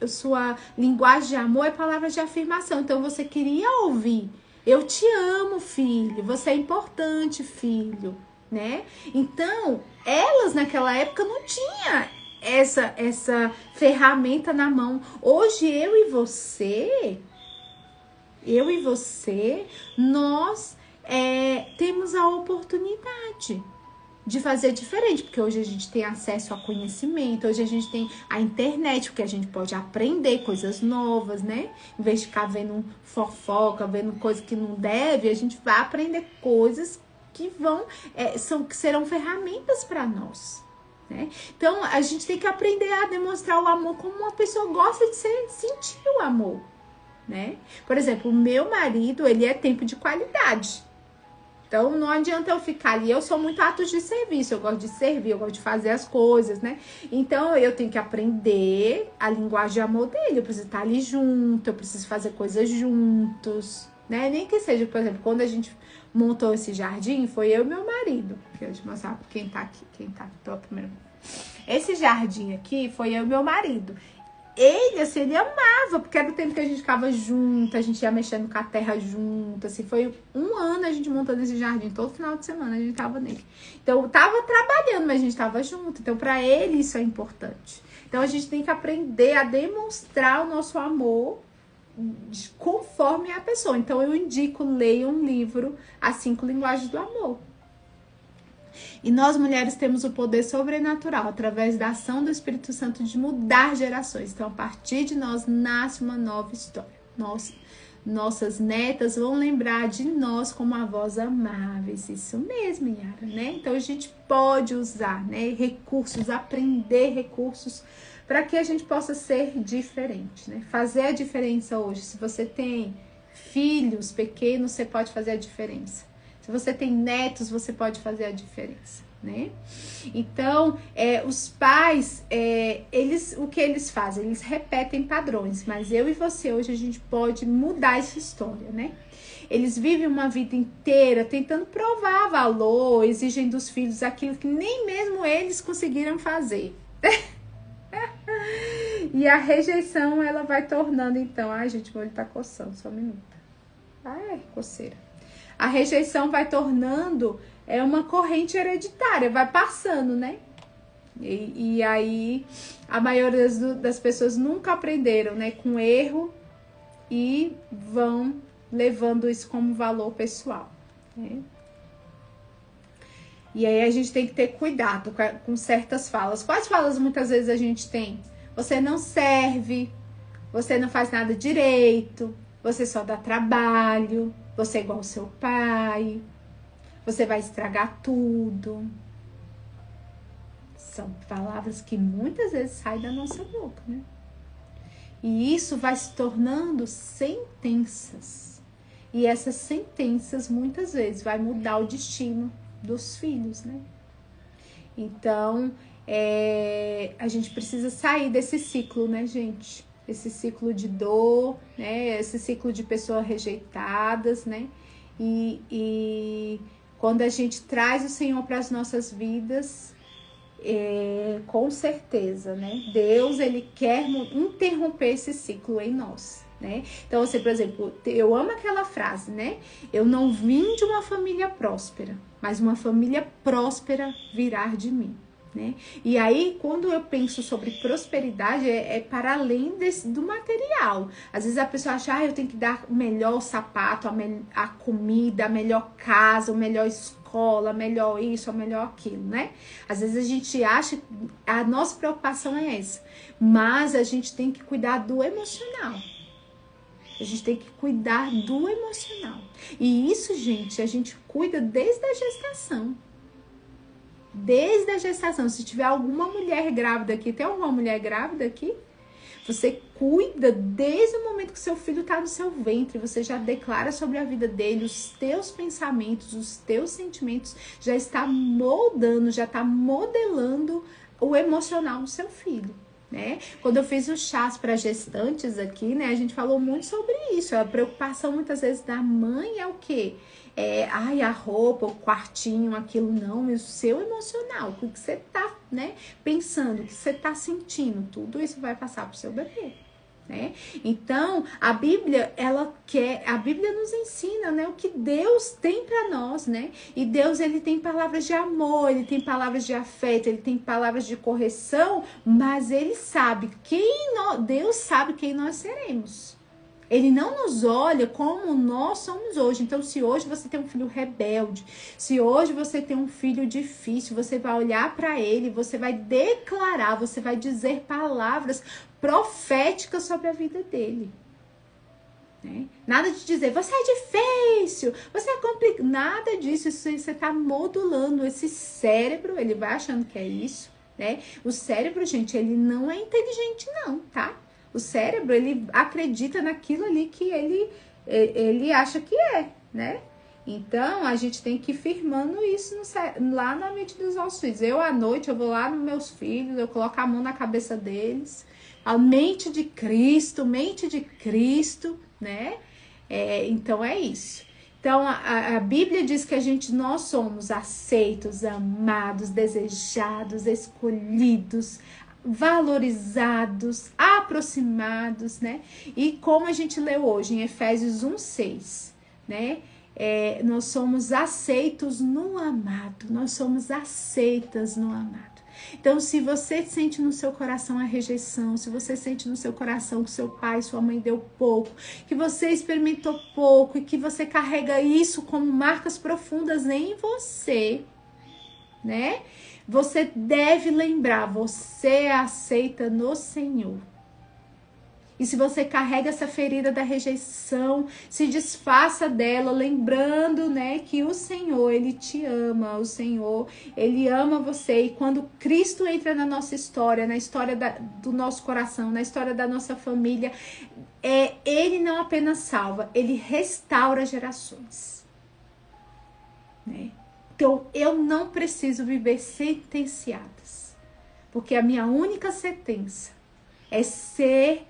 sua linguagem de amor é palavras de afirmação. Então você queria ouvir: eu te amo, filho, você é importante, filho, né? Então, elas naquela época não tinham essa ferramenta na mão. Hoje eu e você, nós temos a oportunidade de fazer diferente, porque hoje a gente tem acesso a conhecimento, hoje a gente tem a internet, porque a gente pode aprender coisas novas, né? Em vez de ficar vendo fofoca, vendo coisas que não deve, a gente vai aprender coisas que que serão ferramentas para nós, né? Então, a gente tem que aprender a demonstrar o amor como uma pessoa gosta de sentir o amor, né? Por exemplo, o meu marido, ele é tempo de qualidade. Então, não adianta eu ficar ali. Eu sou muito atos de serviço. Eu gosto de servir, eu gosto de fazer as coisas, né? Então, eu tenho que aprender a linguagem de amor dele. Eu preciso estar ali junto, eu preciso fazer coisas juntos, né? Nem que seja, por exemplo, quando a gente montou esse jardim, foi eu e meu marido. Deixa eu mostrar quem tá aqui pela primeira vez. Esse jardim aqui foi eu e meu marido. Ele, assim, ele amava, porque era o tempo que a gente ficava junto, a gente ia mexendo com a terra junto, assim, foi um ano a gente montando esse jardim, todo final de semana a gente tava nele. Então, eu tava trabalhando, mas a gente tava junto, então pra ele isso é importante. Então, a gente tem que aprender a demonstrar o nosso amor conforme a pessoa. Então, eu indico, leia um livro, As 5 Linguagens do Amor. E nós, mulheres, temos o poder sobrenatural, através da ação do Espírito Santo, de mudar gerações. Então, a partir de nós, nasce uma nova história. Nossas netas vão lembrar de nós como avós amáveis. Isso mesmo, Yara, né? Então, a gente pode usar, né, recursos, aprender recursos, para que a gente possa ser diferente, né? Fazer a diferença hoje. Se você tem filhos pequenos, você pode fazer a diferença. Se você tem netos, você pode fazer a diferença, né? Então, os pais, o que eles fazem? Eles repetem padrões, mas eu e você hoje a gente pode mudar essa história, né? Eles vivem uma vida inteira tentando provar valor, exigem dos filhos aquilo que nem mesmo eles conseguiram fazer. E a rejeição, ela vai tornando, então... Ai, gente, meu olho tá coçando, só um minuto. Ai, coceira. A rejeição vai tornando uma corrente hereditária, vai passando, né? E aí a maioria das pessoas nunca aprenderam, né, com erro e vão levando isso como valor pessoal, né? E aí a gente tem que ter cuidado com certas falas. Quais falas muitas vezes a gente tem? Você não serve, você não faz nada direito, você só dá trabalho, você é igual ao seu pai, você vai estragar tudo. São palavras que muitas vezes saem da nossa boca, né? E isso vai se tornando sentenças. E essas sentenças muitas vezes vai mudar o destino dos filhos, né? Então, a gente precisa sair desse ciclo, né, gente? Esse ciclo de dor, né? Esse ciclo de pessoas rejeitadas, né? E quando a gente traz o Senhor para as nossas vidas, com certeza, né? Deus, ele quer interromper esse ciclo em nós, né? Então, você, por exemplo, eu amo aquela frase, né? Eu não vim de uma família próspera, mas uma família próspera virá de mim, né? E aí, quando eu penso sobre prosperidade, é para além do material. Às vezes a pessoa acha, eu tenho que dar o melhor sapato, a comida, a melhor casa, a melhor escola, melhor isso, melhor aquilo, né? Às vezes a gente acha, a nossa preocupação é essa, mas a gente tem que cuidar do emocional. A gente tem que cuidar do emocional. E isso, gente, a gente cuida desde a gestação. Desde a gestação. Se tiver alguma mulher grávida aqui, tem alguma mulher grávida aqui? Você cuida desde o momento que seu filho está no seu ventre. Você já declara sobre a vida dele, os teus pensamentos, os teus sentimentos. Já está moldando, já está modelando o emocional do seu filho, né? Quando eu fiz os chás para gestantes aqui, né, a gente falou muito sobre isso. A preocupação muitas vezes da mãe é o quê? A roupa, o quartinho, aquilo não, mas o seu emocional, o que você tá, né, pensando, o que você tá sentindo, tudo isso vai passar pro seu bebê, né? Então, a Bíblia, a Bíblia nos ensina, né, o que Deus tem para nós, né? E Deus, ele tem palavras de amor, ele tem palavras de afeto, ele tem palavras de correção, mas ele sabe Deus sabe quem nós seremos. Ele não nos olha como nós somos hoje. Então, se hoje você tem um filho rebelde, se hoje você tem um filho difícil, você vai olhar para ele, você vai declarar, você vai dizer palavras proféticas sobre a vida dele, né? Nada de dizer, você é difícil, você é complicado, nada disso. Isso você está modulando esse cérebro, ele vai achando que é isso, né? O cérebro, gente, ele não é inteligente não, tá? O cérebro, ele acredita naquilo ali que ele acha que é, né? Então, a gente tem que ir firmando isso lá na mente dos nossos filhos. Eu, à noite, eu vou lá nos meus filhos, eu coloco a mão na cabeça deles. A mente de Cristo, né? Então, é isso. Então, a Bíblia diz que nós somos aceitos, amados, desejados, escolhidos, valorizados, aproximados, né? E como a gente leu hoje em Efésios 1:6, né? Nós somos aceitos no amado, nós somos aceitas no amado. Então, se você sente no seu coração a rejeição, se você sente no seu coração que seu pai, sua mãe deu pouco, que você experimentou pouco e que você carrega isso como marcas profundas em você, né? Você deve lembrar, você é aceita no Senhor. E se você carrega essa ferida da rejeição, se desfaça dela, lembrando, né, que o Senhor, ele te ama, o Senhor, ele ama você. E quando Cristo entra na nossa história, na história do nosso coração, na história da nossa família, ele não apenas salva, ele restaura gerações, né? Então, eu não preciso viver sentenciadas, porque a minha única sentença é ser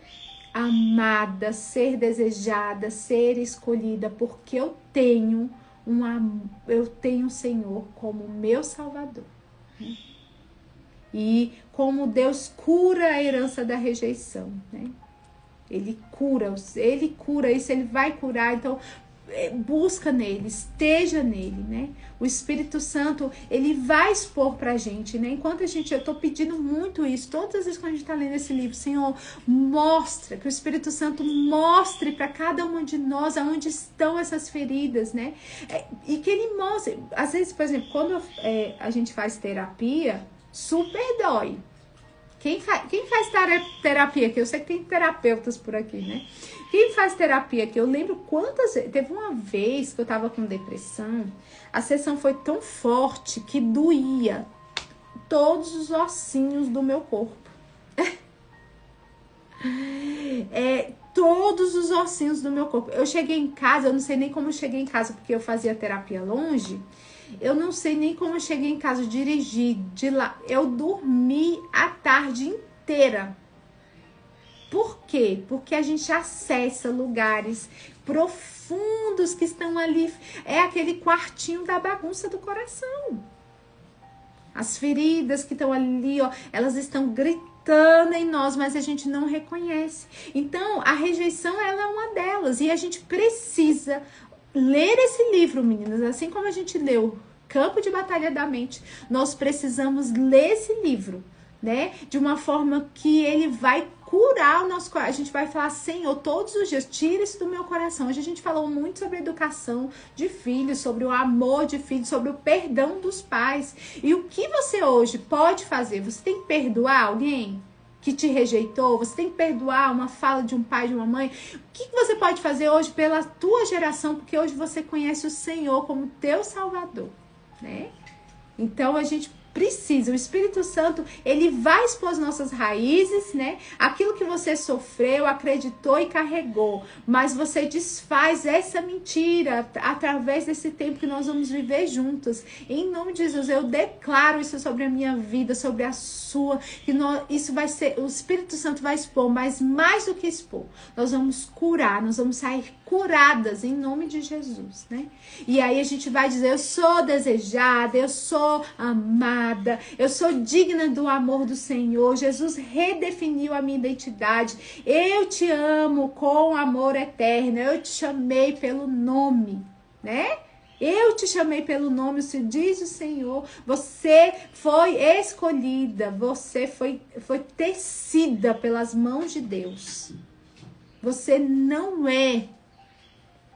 amada, ser desejada, ser escolhida, porque eu tenho o Senhor como meu Salvador, né? E como Deus cura a herança da rejeição, né? Ele cura isso, ele vai curar. Então, busca nele, esteja nele, né? O Espírito Santo, ele vai expor pra gente, né? Enquanto eu tô pedindo muito isso, todas as vezes que a gente tá lendo esse livro, Senhor, mostra, que o Espírito Santo mostre pra cada uma de nós aonde estão essas feridas, né? E que ele mostre. Às vezes, por exemplo, quando a gente faz terapia, super dói. Quem faz terapia aqui? Eu sei que tem terapeutas por aqui, né? Quem faz terapia aqui? Eu lembro quantas vezes. Teve uma vez que eu tava com depressão, a sessão foi tão forte que doía todos os ossinhos do meu corpo. Todos os ossinhos do meu corpo. Eu cheguei em casa, eu não sei nem como eu cheguei em casa, porque eu fazia terapia longe. Eu não sei nem como eu cheguei em casa, dirigi de lá. Eu dormi a tarde inteira. Por quê? Porque a gente acessa lugares profundos que estão ali. É aquele quartinho da bagunça do coração. As feridas que estão ali, ó, elas estão gritando em nós, mas a gente não reconhece. Então, a rejeição, ela é uma delas. E a gente precisa ler esse livro, meninas, assim como a gente leu Campo de Batalha da Mente, nós precisamos ler esse livro, né? De uma forma que ele vai curar o nosso coração. A gente vai falar, Senhor, todos os dias, tira isso do meu coração. Hoje a gente falou muito sobre a educação de filhos, sobre o amor de filhos, sobre o perdão dos pais. E o que você hoje pode fazer? Você tem que perdoar alguém que te rejeitou? Você tem que perdoar uma fala de um pai, de uma mãe? O que você pode fazer hoje pela tua geração? Porque hoje você conhece o Senhor como teu Salvador, né? Então a gente precisa, o Espírito Santo, ele vai expor as nossas raízes, né? Aquilo que você sofreu, acreditou e carregou, mas você desfaz essa mentira através desse tempo que nós vamos viver juntos. Em nome de Jesus, eu declaro isso sobre a minha vida, sobre a sua, que isso vai ser, o Espírito Santo vai expor, mas mais do que expor, nós vamos curar, nós vamos sair curadas em nome de Jesus, né? E aí a gente vai dizer, eu sou desejada, eu sou amada, eu sou digna do amor do Senhor. Jesus redefiniu a minha identidade. Eu te amo com amor eterno. Eu te chamei pelo nome, né? Eu te chamei pelo nome, se diz o Senhor. Você foi escolhida, você foi tecida pelas mãos de Deus. Você não é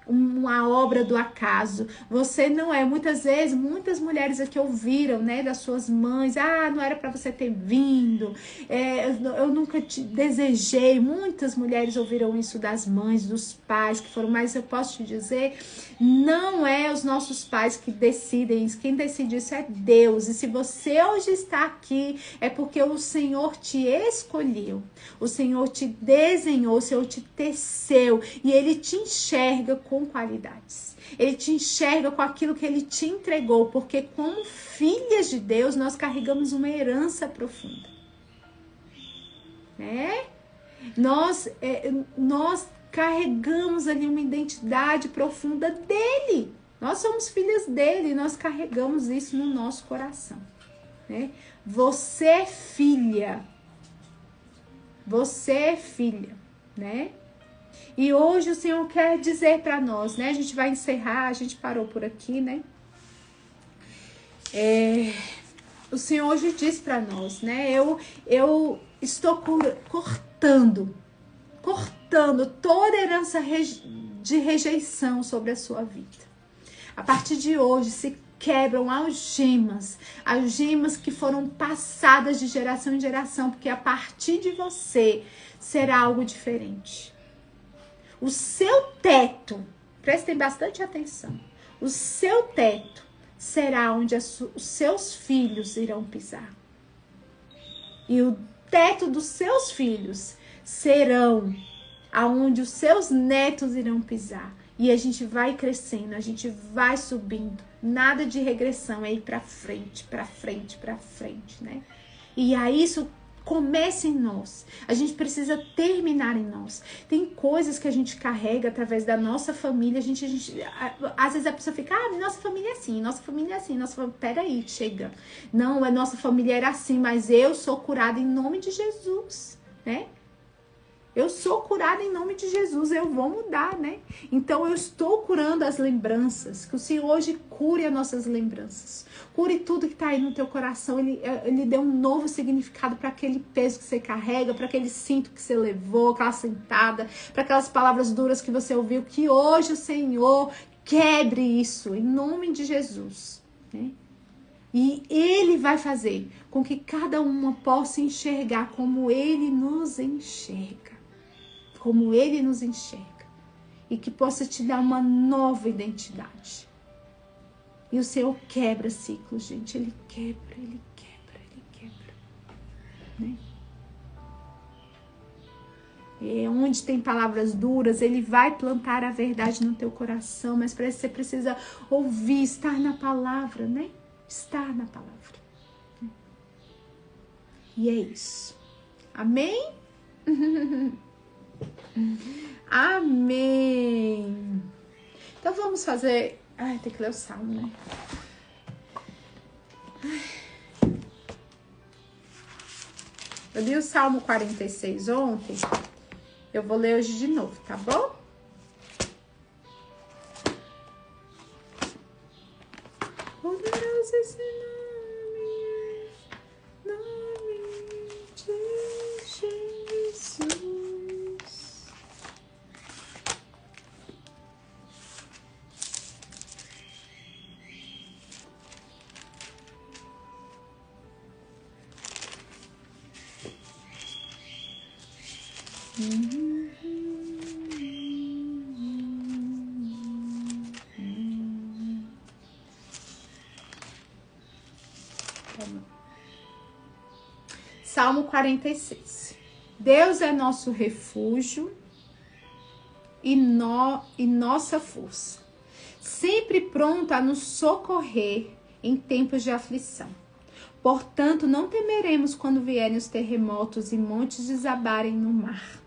uma obra do acaso. Você não é. Muitas vezes, muitas mulheres aqui ouviram, né, das suas mães, não era para você ter vindo, eu nunca te desejei. Muitas mulheres ouviram isso das mães, dos pais que foram, mas eu posso te dizer, não é os nossos pais que decidem isso. Quem decide isso é Deus. E se você hoje está aqui, é porque o Senhor te escolheu, o Senhor te desenhou, o Senhor te teceu, e Ele te enxerga com qualidades. Ele te enxerga com aquilo que Ele te entregou, porque como filhas de Deus, nós carregamos uma herança profunda, né? Nós carregamos ali uma identidade profunda dEle. Nós somos filhas dEle, nós carregamos isso no nosso coração, né? Você é filha. Você é filha, né? E hoje o Senhor quer dizer para nós, né? A gente vai encerrar, a gente parou por aqui, né? O Senhor hoje diz para nós, né? Eu estou cortando toda herança de rejeição sobre a sua vida. A partir de hoje se quebram algemas que foram passadas de geração em geração, porque a partir de você será algo diferente. O seu teto, prestem bastante atenção, o seu teto será onde os seus filhos irão pisar. E o teto dos seus filhos serão aonde os seus netos irão pisar. E a gente vai crescendo, a gente vai subindo. Nada de regressão, é ir pra frente, né? E aí isso começa em nós. A gente precisa terminar em nós. Tem coisas que a gente carrega através da nossa família. Às vezes a pessoa fica, nossa família é assim, nossa família é assim. Peraí, chega. Não, a nossa família era assim, mas eu sou curada em nome de Jesus, né? Eu sou curada em nome de Jesus, eu vou mudar, né? Então eu estou curando as lembranças, que o Senhor hoje cure as nossas lembranças. Cure tudo que está aí no teu coração, ele dê um novo significado para aquele peso que você carrega, para aquele cinto que você levou, aquela sentada, para aquelas palavras duras que você ouviu, que hoje o Senhor quebre isso, em nome de Jesus, né? E Ele vai fazer com que cada uma possa enxergar como Ele nos enxerga. Como Ele nos enxerga. E que possa te dar uma nova identidade. E o Senhor quebra ciclos, gente. Ele quebra, Ele quebra, Ele quebra. Né? E onde tem palavras duras, Ele vai plantar a verdade no teu coração. Mas para isso você precisa ouvir, estar na palavra, né? Estar na palavra. E é isso. Amém? Amém. Então vamos fazer... Ai, tem que ler o salmo, né? Eu li o Salmo 46 ontem. Eu vou ler hoje de novo, tá bom? Poderoso esse nome de Jesus. Salmo 46. Deus é nosso refúgio e nossa força, sempre pronto a nos socorrer em tempos de aflição. Portanto, não temeremos quando vierem os terremotos e montes desabarem no mar,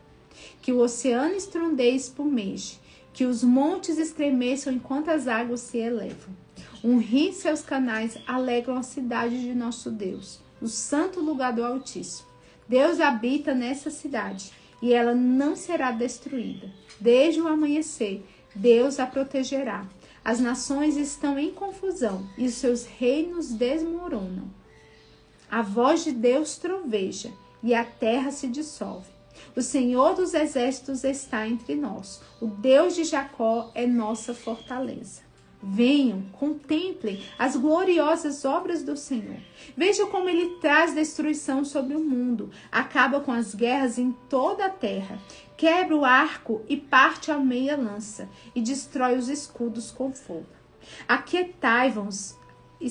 que o oceano estrondeie e espumeje, que os montes estremeçam enquanto as águas se elevam. Um rio e seus canais alegram a cidade de nosso Deus, o santo lugar do Altíssimo. Deus habita nessa cidade e ela não será destruída. Desde o amanhecer, Deus a protegerá. As nações estão em confusão e os seus reinos desmoronam. A voz de Deus troveja e a terra se dissolve. O Senhor dos exércitos está entre nós. O Deus de Jacó é nossa fortaleza. Venham, contemplem as gloriosas obras do Senhor. Vejam como ele traz destruição sobre o mundo, acaba com as guerras em toda a terra, quebra o arco e parte ao meio a lança, e destrói os escudos com fogo. Aquietai-vos e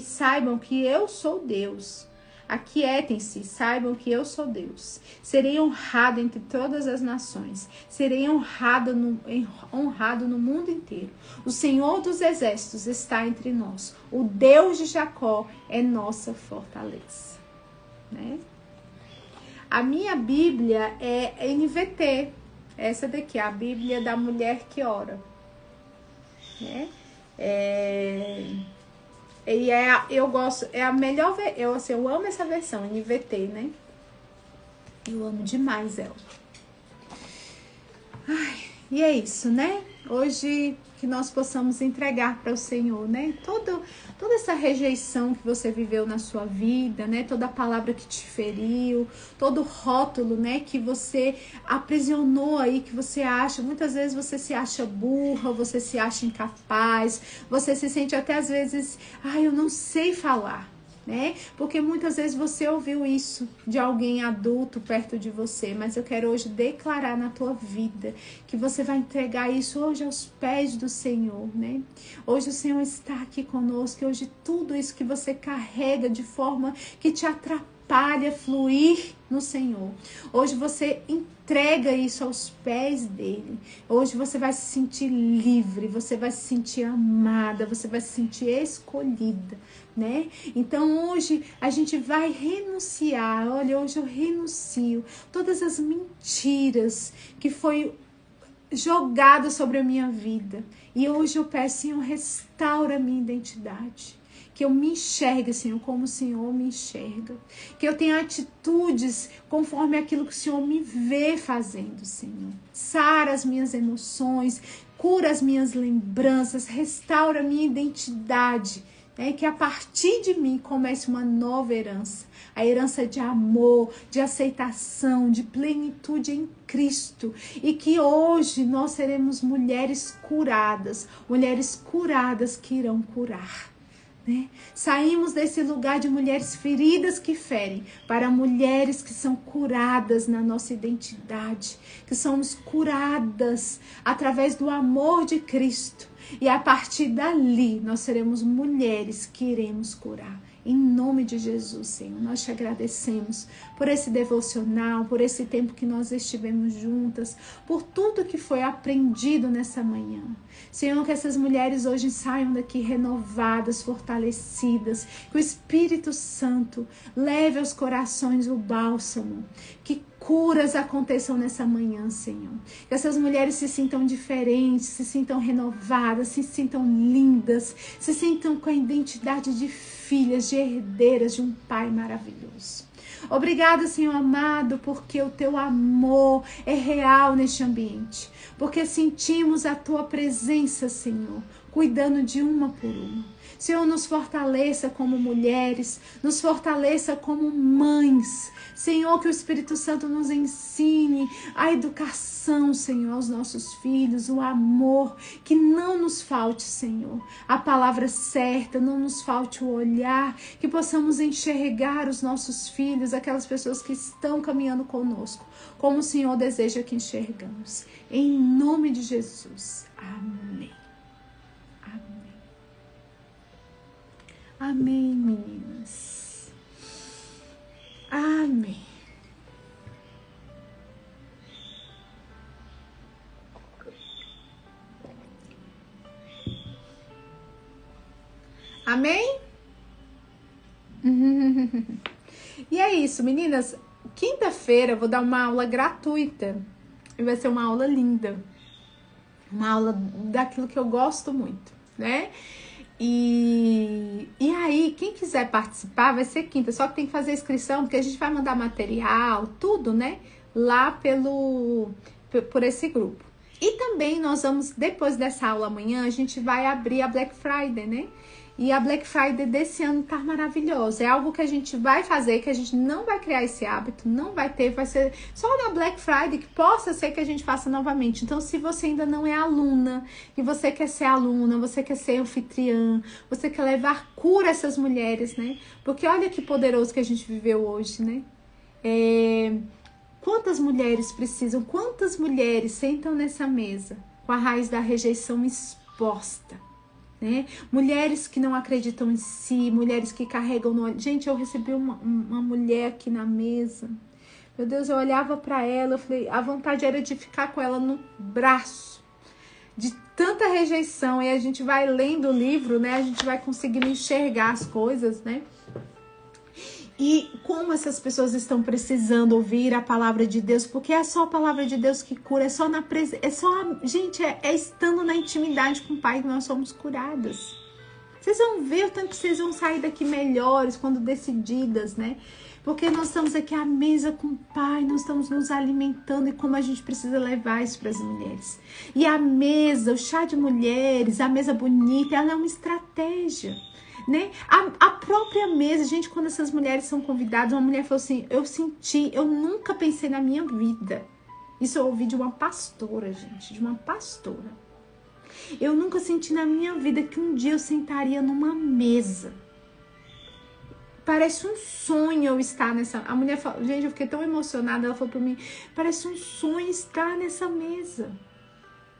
saibam que eu sou Deus. Aquietem-se, saibam que eu sou Deus. Serei honrado entre todas as nações. Serei honrado no mundo inteiro. O Senhor dos exércitos está entre nós. O Deus de Jacó é nossa fortaleza. Né? A minha Bíblia é NVT. Essa daqui é a Bíblia da mulher que ora. Né? E eu gosto, é a melhor, eu amo essa versão, NVT, né? Eu amo demais ela. Ai, e é isso, né? Hoje que nós possamos entregar para o Senhor, né? Toda essa rejeição que você viveu na sua vida, né? Toda a palavra que te feriu, todo o rótulo, né? Que você aprisionou aí, que você acha, muitas vezes você se acha burra, você se acha incapaz, você se sente até às vezes, eu não sei falar. Né? Porque muitas vezes você ouviu isso de alguém adulto perto de você, mas eu quero hoje declarar na tua vida que você vai entregar isso hoje aos pés do Senhor, né? Hoje o Senhor está aqui conosco, e hoje tudo isso que você carrega de forma que te atrapalha fluir no Senhor, hoje você entrega isso aos pés dele. Hoje você vai se sentir livre, você vai se sentir amada, você vai se sentir escolhida, né? Então hoje a gente vai renunciar. Olha, hoje eu renuncio todas as mentiras que foi jogada sobre a minha vida. E hoje eu peço, Senhor, restaura a minha identidade. que eu me enxergue, Senhor, como o Senhor me enxerga. Que eu tenha atitudes conforme aquilo que o Senhor me vê fazendo, Senhor. Sara as minhas emoções, cura as minhas lembranças, restaura a minha identidade. Que a partir de mim comece uma nova herança. A herança de amor, de aceitação, de plenitude em Cristo. E que hoje nós seremos mulheres curadas que irão curar. Saímos desse lugar de mulheres feridas que ferem para mulheres que são curadas na nossa identidade, que somos curadas através do amor de Cristo. E a partir dali, nós seremos mulheres que iremos curar. Em nome de Jesus, Senhor, nós te agradecemos por esse devocional, por esse tempo que nós estivemos juntas, por tudo que foi aprendido nessa manhã. Senhor, que essas mulheres hoje saiam daqui renovadas, fortalecidas, que o Espírito Santo leve aos corações o bálsamo, que curas aconteçam nessa manhã, Senhor. Que essas mulheres se sintam diferentes, se sintam renovadas, se sintam lindas, se sintam com a identidade de filhas, de herdeiras de um Pai maravilhoso. Obrigada, Senhor amado, porque o teu amor é real neste ambiente. Porque sentimos a tua presença, Senhor, cuidando de uma por uma. Senhor, nos fortaleça como mulheres, nos fortaleça como mães. Senhor, que o Espírito Santo nos ensine a educação, Senhor, aos nossos filhos, o amor, que não nos falte, Senhor, a palavra certa, não nos falte o olhar, que possamos enxergar os nossos filhos, aquelas pessoas que estão caminhando conosco, como o Senhor deseja que enxergamos. Em nome de Jesus. Amém. Amém, meninas. Amém. Amém? E é isso, meninas. Quinta-feira eu vou dar uma aula gratuita. E vai ser uma aula linda. Uma aula daquilo que eu gosto muito, né? E aí, quem quiser participar, vai ser quinta, só que tem que fazer inscrição, porque a gente vai mandar material, tudo, né? Lá por esse grupo. E também nós vamos, depois dessa aula amanhã, a gente vai abrir a Black Friday, né? E a Black Friday desse ano tá maravilhosa. É algo que a gente vai fazer, que a gente não vai criar esse hábito, não vai ter, vai ser só na Black Friday, que possa ser que a gente faça novamente. Então, se você ainda não é aluna, e você quer ser aluna, você quer ser anfitriã, você quer levar cura a essas mulheres, né? Porque olha que poderoso que a gente viveu hoje, né? Quantas mulheres precisam, quantas mulheres sentam nessa mesa com a raiz da rejeição exposta? Né? Mulheres que não acreditam em si, mulheres que carregam no... Gente, eu recebi uma mulher aqui na mesa. Meu Deus, eu olhava para ela, eu falei, a vontade era de ficar com ela no braço, de tanta rejeição. E a gente vai lendo o livro, né? A gente vai conseguindo enxergar as coisas, né? E como essas pessoas estão precisando ouvir a palavra de Deus, porque é só a palavra de Deus que cura, é só na presença, gente, é estando na intimidade com o Pai que nós somos curadas. Vocês vão ver o tanto que vocês vão sair daqui melhores quando decididas, né? Porque nós estamos aqui à mesa com o Pai, nós estamos nos alimentando e como a gente precisa levar isso para as mulheres. E a mesa, o chá de mulheres, a mesa bonita, ela é uma estratégia. Né? A própria mesa, gente, quando essas mulheres são convidadas, uma mulher falou assim, eu nunca pensei na minha vida. Isso eu ouvi de uma pastora, gente, de uma pastora. Eu nunca senti na minha vida que um dia eu sentaria numa mesa. Parece um sonho eu estar nessa... A mulher falou, gente, eu fiquei tão emocionada, ela falou pra mim, parece um sonho estar nessa mesa.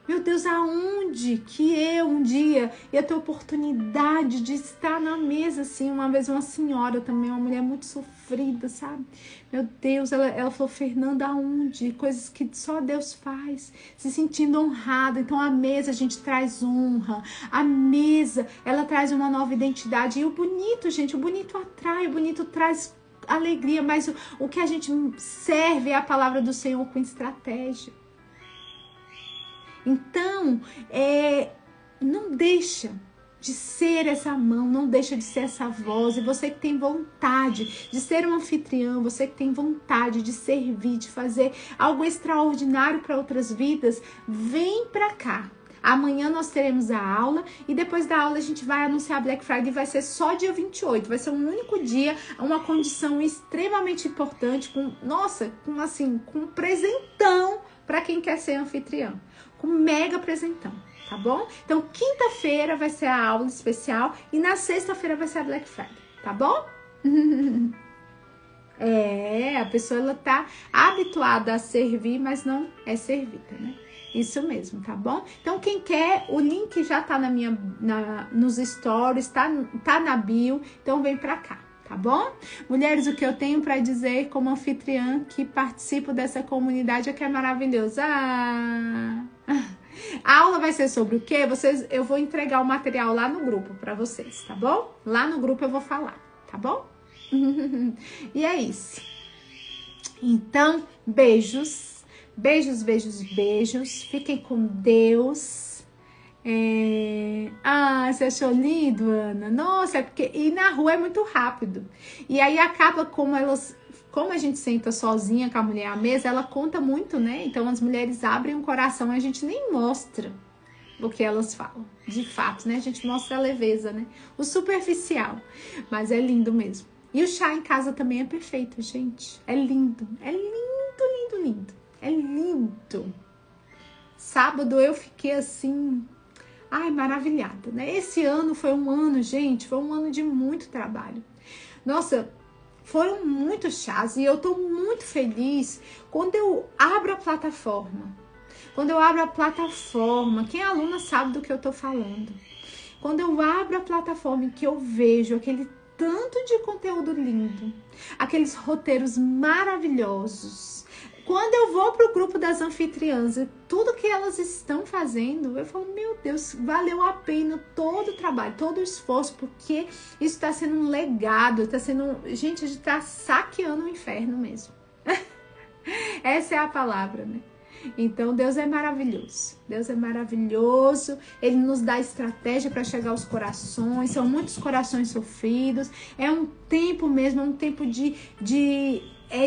Meu Deus, aonde que eu um dia ia ter oportunidade de estar na mesa, assim, uma vez uma senhora também, uma mulher muito sofrida, sabe? Meu Deus, ela falou, Fernanda, aonde? Coisas que só Deus faz, se sentindo honrada. Então a mesa, a gente traz honra, a mesa, ela traz uma nova identidade. E o bonito, gente, o bonito atrai, o bonito traz alegria, mas o que a gente serve é a palavra do Senhor com estratégia. Então, não deixa de ser essa mão, não deixa de ser essa voz. E você que tem vontade de ser um anfitrião, você que tem vontade de servir, de fazer algo extraordinário para outras vidas, vem para cá. Amanhã nós teremos a aula e depois da aula a gente vai anunciar Black Friday, vai ser só dia 28, vai ser um único dia, uma condição extremamente importante, com um presentão para quem quer ser anfitrião, com mega presentão, tá bom? Então quinta-feira vai ser a aula especial e na sexta-feira vai ser a Black Friday, tá bom? A pessoa ela tá habituada a servir, mas não é servida, né? Isso mesmo, tá bom? Então, quem quer, o link já tá nos stories, tá na bio, então vem pra cá, tá bom? Mulheres, o que eu tenho pra dizer como anfitriã que participo dessa comunidade é que é maravilhoso. A aula vai ser sobre o quê? Eu vou entregar o material lá no grupo pra vocês, tá bom? Lá no grupo eu vou falar, tá bom? E é isso. Então, beijos. Beijos, beijos, beijos. Fiquem com Deus. Você achou lindo, Ana? Nossa, é porque ir na rua é muito rápido. E aí acaba como a gente senta sozinha com a mulher à mesa, ela conta muito, né? Então as mulheres abrem o coração, a gente nem mostra o que elas falam. De fato, né? A gente mostra a leveza, né? O superficial. Mas é lindo mesmo. E o chá em casa também é perfeito, gente. É lindo. É lindo, lindo, lindo. É lindo. Sábado eu fiquei assim, maravilhada, né? Esse ano foi um ano, gente, foi um ano de muito trabalho. Nossa, foram muitos chás e eu tô muito feliz quando eu abro a plataforma. Quando eu abro a plataforma, quem é aluna sabe do que eu tô falando. Quando eu abro a plataforma e que eu vejo aquele tanto de conteúdo lindo, aqueles roteiros maravilhosos. Quando eu vou pro grupo das anfitriãs e tudo que elas estão fazendo, eu falo, meu Deus, valeu a pena todo o trabalho, todo o esforço, porque isso está sendo um legado, gente, a gente tá saqueando o inferno mesmo. Essa é a palavra, né? Então, Deus é maravilhoso. Deus é maravilhoso. Ele nos dá estratégia para chegar aos corações. São muitos corações sofridos. É um tempo mesmo, é um tempo de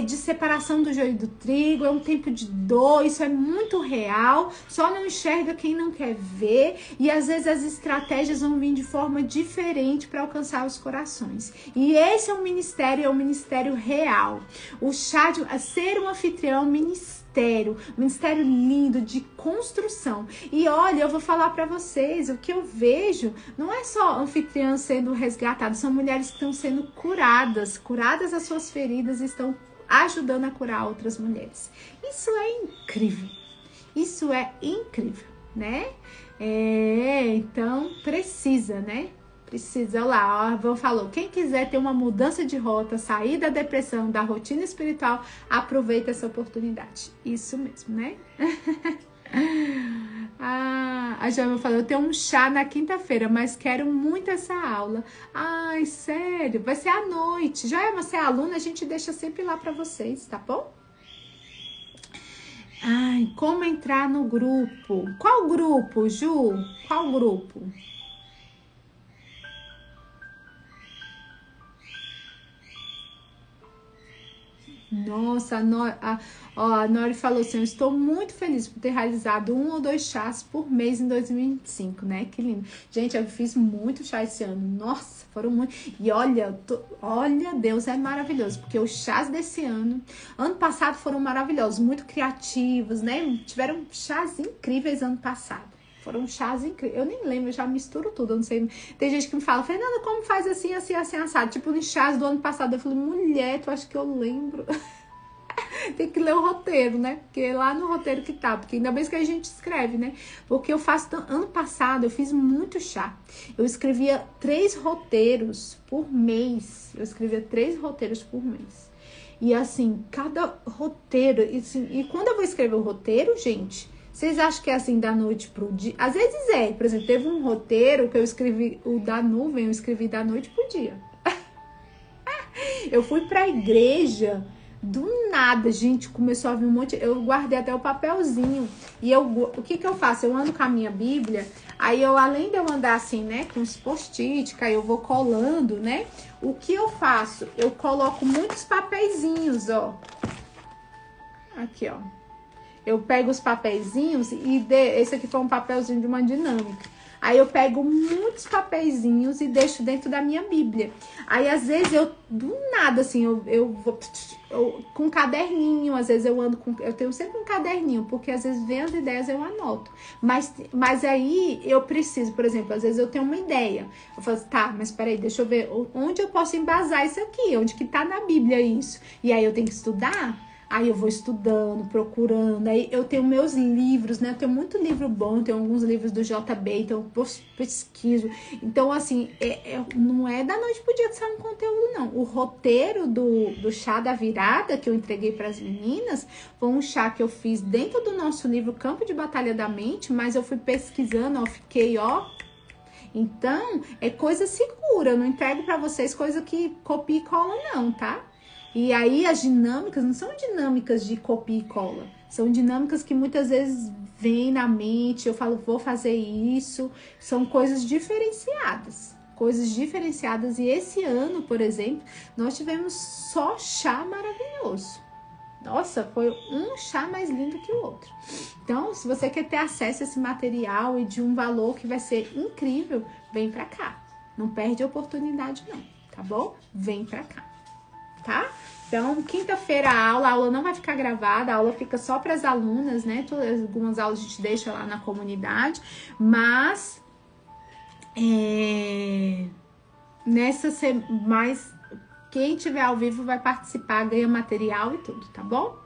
separação do joio e do trigo. É um tempo de dor. Isso é muito real. Só não enxerga quem não quer ver. E às vezes as estratégias vão vir de forma diferente para alcançar os corações. E esse é um ministério real. O chá de ser um anfitrião, ministério lindo de construção. E olha, eu vou falar para vocês, o que eu vejo não é só anfitriãs sendo resgatadas, são mulheres que estão sendo curadas as suas feridas e estão ajudando a curar outras mulheres. Isso é incrível, né? Então precisa, né? Precisa. Olha lá, ó, falou, quem quiser ter uma mudança de rota, sair da depressão, da rotina espiritual, aproveita essa oportunidade. Isso mesmo, né? A Jama falou, eu tenho um chá na quinta-feira, mas quero muito essa aula. Ai, sério, vai ser à noite. Já você é aluna, a gente deixa sempre lá pra vocês, tá bom? Ai, como entrar no grupo? Qual grupo, Ju? Qual grupo? Nossa, a Nori falou assim, eu estou muito feliz por ter realizado 1 ou 2 chás por mês em 2025, né? Que lindo. Gente, eu fiz muito chá esse ano. Nossa, foram muito. E olha, Deus é maravilhoso, porque os chás desse ano passado foram maravilhosos, muito criativos, né? Tiveram chás incríveis ano passado. Foram chás incríveis. Eu nem lembro, eu já misturo tudo. Eu não sei. Tem gente que me fala, Fernanda, como faz assim, assim, assim, assado? Tipo, nos chás do ano passado. Eu falei, mulher, tu acha que eu lembro? Tem que ler o roteiro, né? Porque é lá no roteiro que tá. Porque ainda bem que a gente escreve, né? Porque eu faço. Ano passado eu fiz muito chá. Eu escrevia 3 roteiros por mês. E assim, cada roteiro. E quando eu vou escrever o roteiro, gente. Vocês acham que é assim da noite pro dia? Às vezes é. Por exemplo, teve um roteiro que eu escrevi, o da nuvem, eu escrevi da noite pro dia. Eu fui pra igreja do nada, gente, começou a vir um monte, eu guardei até o papelzinho, e o que que eu faço? Eu ando com a minha Bíblia, aí eu, além de eu andar assim, né, com os post-it, aí eu vou colando, né, o que eu faço? Eu coloco muitos papeizinhos, ó, aqui, ó, eu pego os papeizinhos e esse aqui foi um papelzinho de uma dinâmica. Aí eu pego muitos papeizinhos e deixo dentro da minha Bíblia. Aí às vezes eu, do nada, assim, eu vou com um caderninho, às vezes eu tenho sempre um caderninho, porque às vezes vem as ideias eu anoto. Mas aí eu preciso, por exemplo, às vezes eu tenho uma ideia. Eu falo assim, tá, mas peraí, deixa eu ver onde eu posso embasar isso aqui, onde que tá na Bíblia isso. E aí eu tenho que estudar. Aí eu vou estudando, procurando, aí eu tenho meus livros, né? Eu tenho muito livro bom, tenho alguns livros do JB, então eu pesquiso. Então, assim, não é da noite pro dia que sai um conteúdo, não. O roteiro do chá da virada que eu entreguei para as meninas foi um chá que eu fiz dentro do nosso livro Campo de Batalha da Mente, mas eu fui pesquisando, ó, fiquei, ó. Então, é coisa segura, eu não entrego para vocês coisa que copia e cola, não, tá? E aí as dinâmicas não são dinâmicas de copia e cola, são dinâmicas que muitas vezes vêm na mente, eu falo, vou fazer isso, são coisas diferenciadas. E esse ano, por exemplo, nós tivemos só chá maravilhoso. Nossa, foi um chá mais lindo que o outro. Então, se você quer ter acesso a esse material e de um valor que vai ser incrível, vem pra cá. Não perde a oportunidade não, tá bom? Vem pra cá. Tá? Então, quinta-feira a aula não vai ficar gravada, a aula fica só para as alunas, né? Algumas aulas a gente deixa lá na comunidade, mas mais quem tiver ao vivo vai participar, ganha material e tudo, tá bom?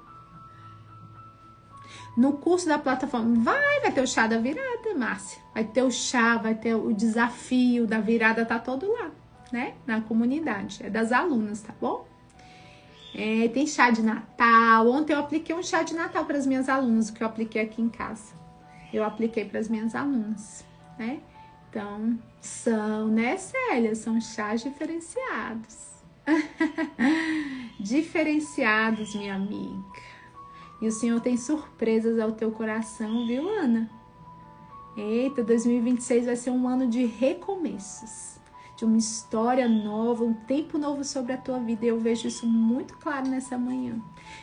No curso da plataforma vai ter o chá da virada, Márcia. Vai ter o chá, vai ter o desafio da virada, tá todo lá, né? Na comunidade, é das alunas, tá bom? Tem chá de Natal. Ontem eu apliquei um chá de Natal para as minhas alunas, que eu apliquei aqui em casa. Eu apliquei para as minhas alunas, né? Então, são, né, Célia? São chás diferenciados. Diferenciados, minha amiga. E o Senhor tem surpresas ao teu coração, viu, Ana? Eita, 2026 vai ser um ano de recomeços. De uma história nova, um tempo novo sobre a tua vida. Eu vejo isso muito claro nessa manhã.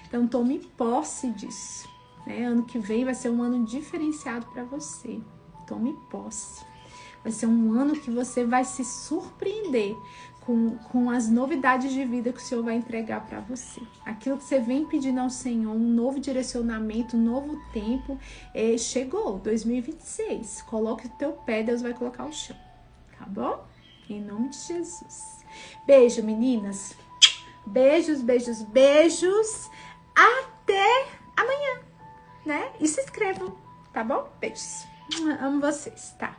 Então, tome posse disso. Né? Ano que vem vai ser um ano diferenciado para você. Tome posse. Vai ser um ano que você vai se surpreender com as novidades de vida que o Senhor vai entregar para você. Aquilo que você vem pedindo ao Senhor, um novo direcionamento, um novo tempo, chegou, 2026. Coloque o teu pé, Deus vai colocar o chão. Tá bom? Em nome de Jesus. Beijo, meninas. Beijos, beijos, beijos. Até amanhã, né? E se inscrevam, tá bom? Beijos. Amo vocês, tá?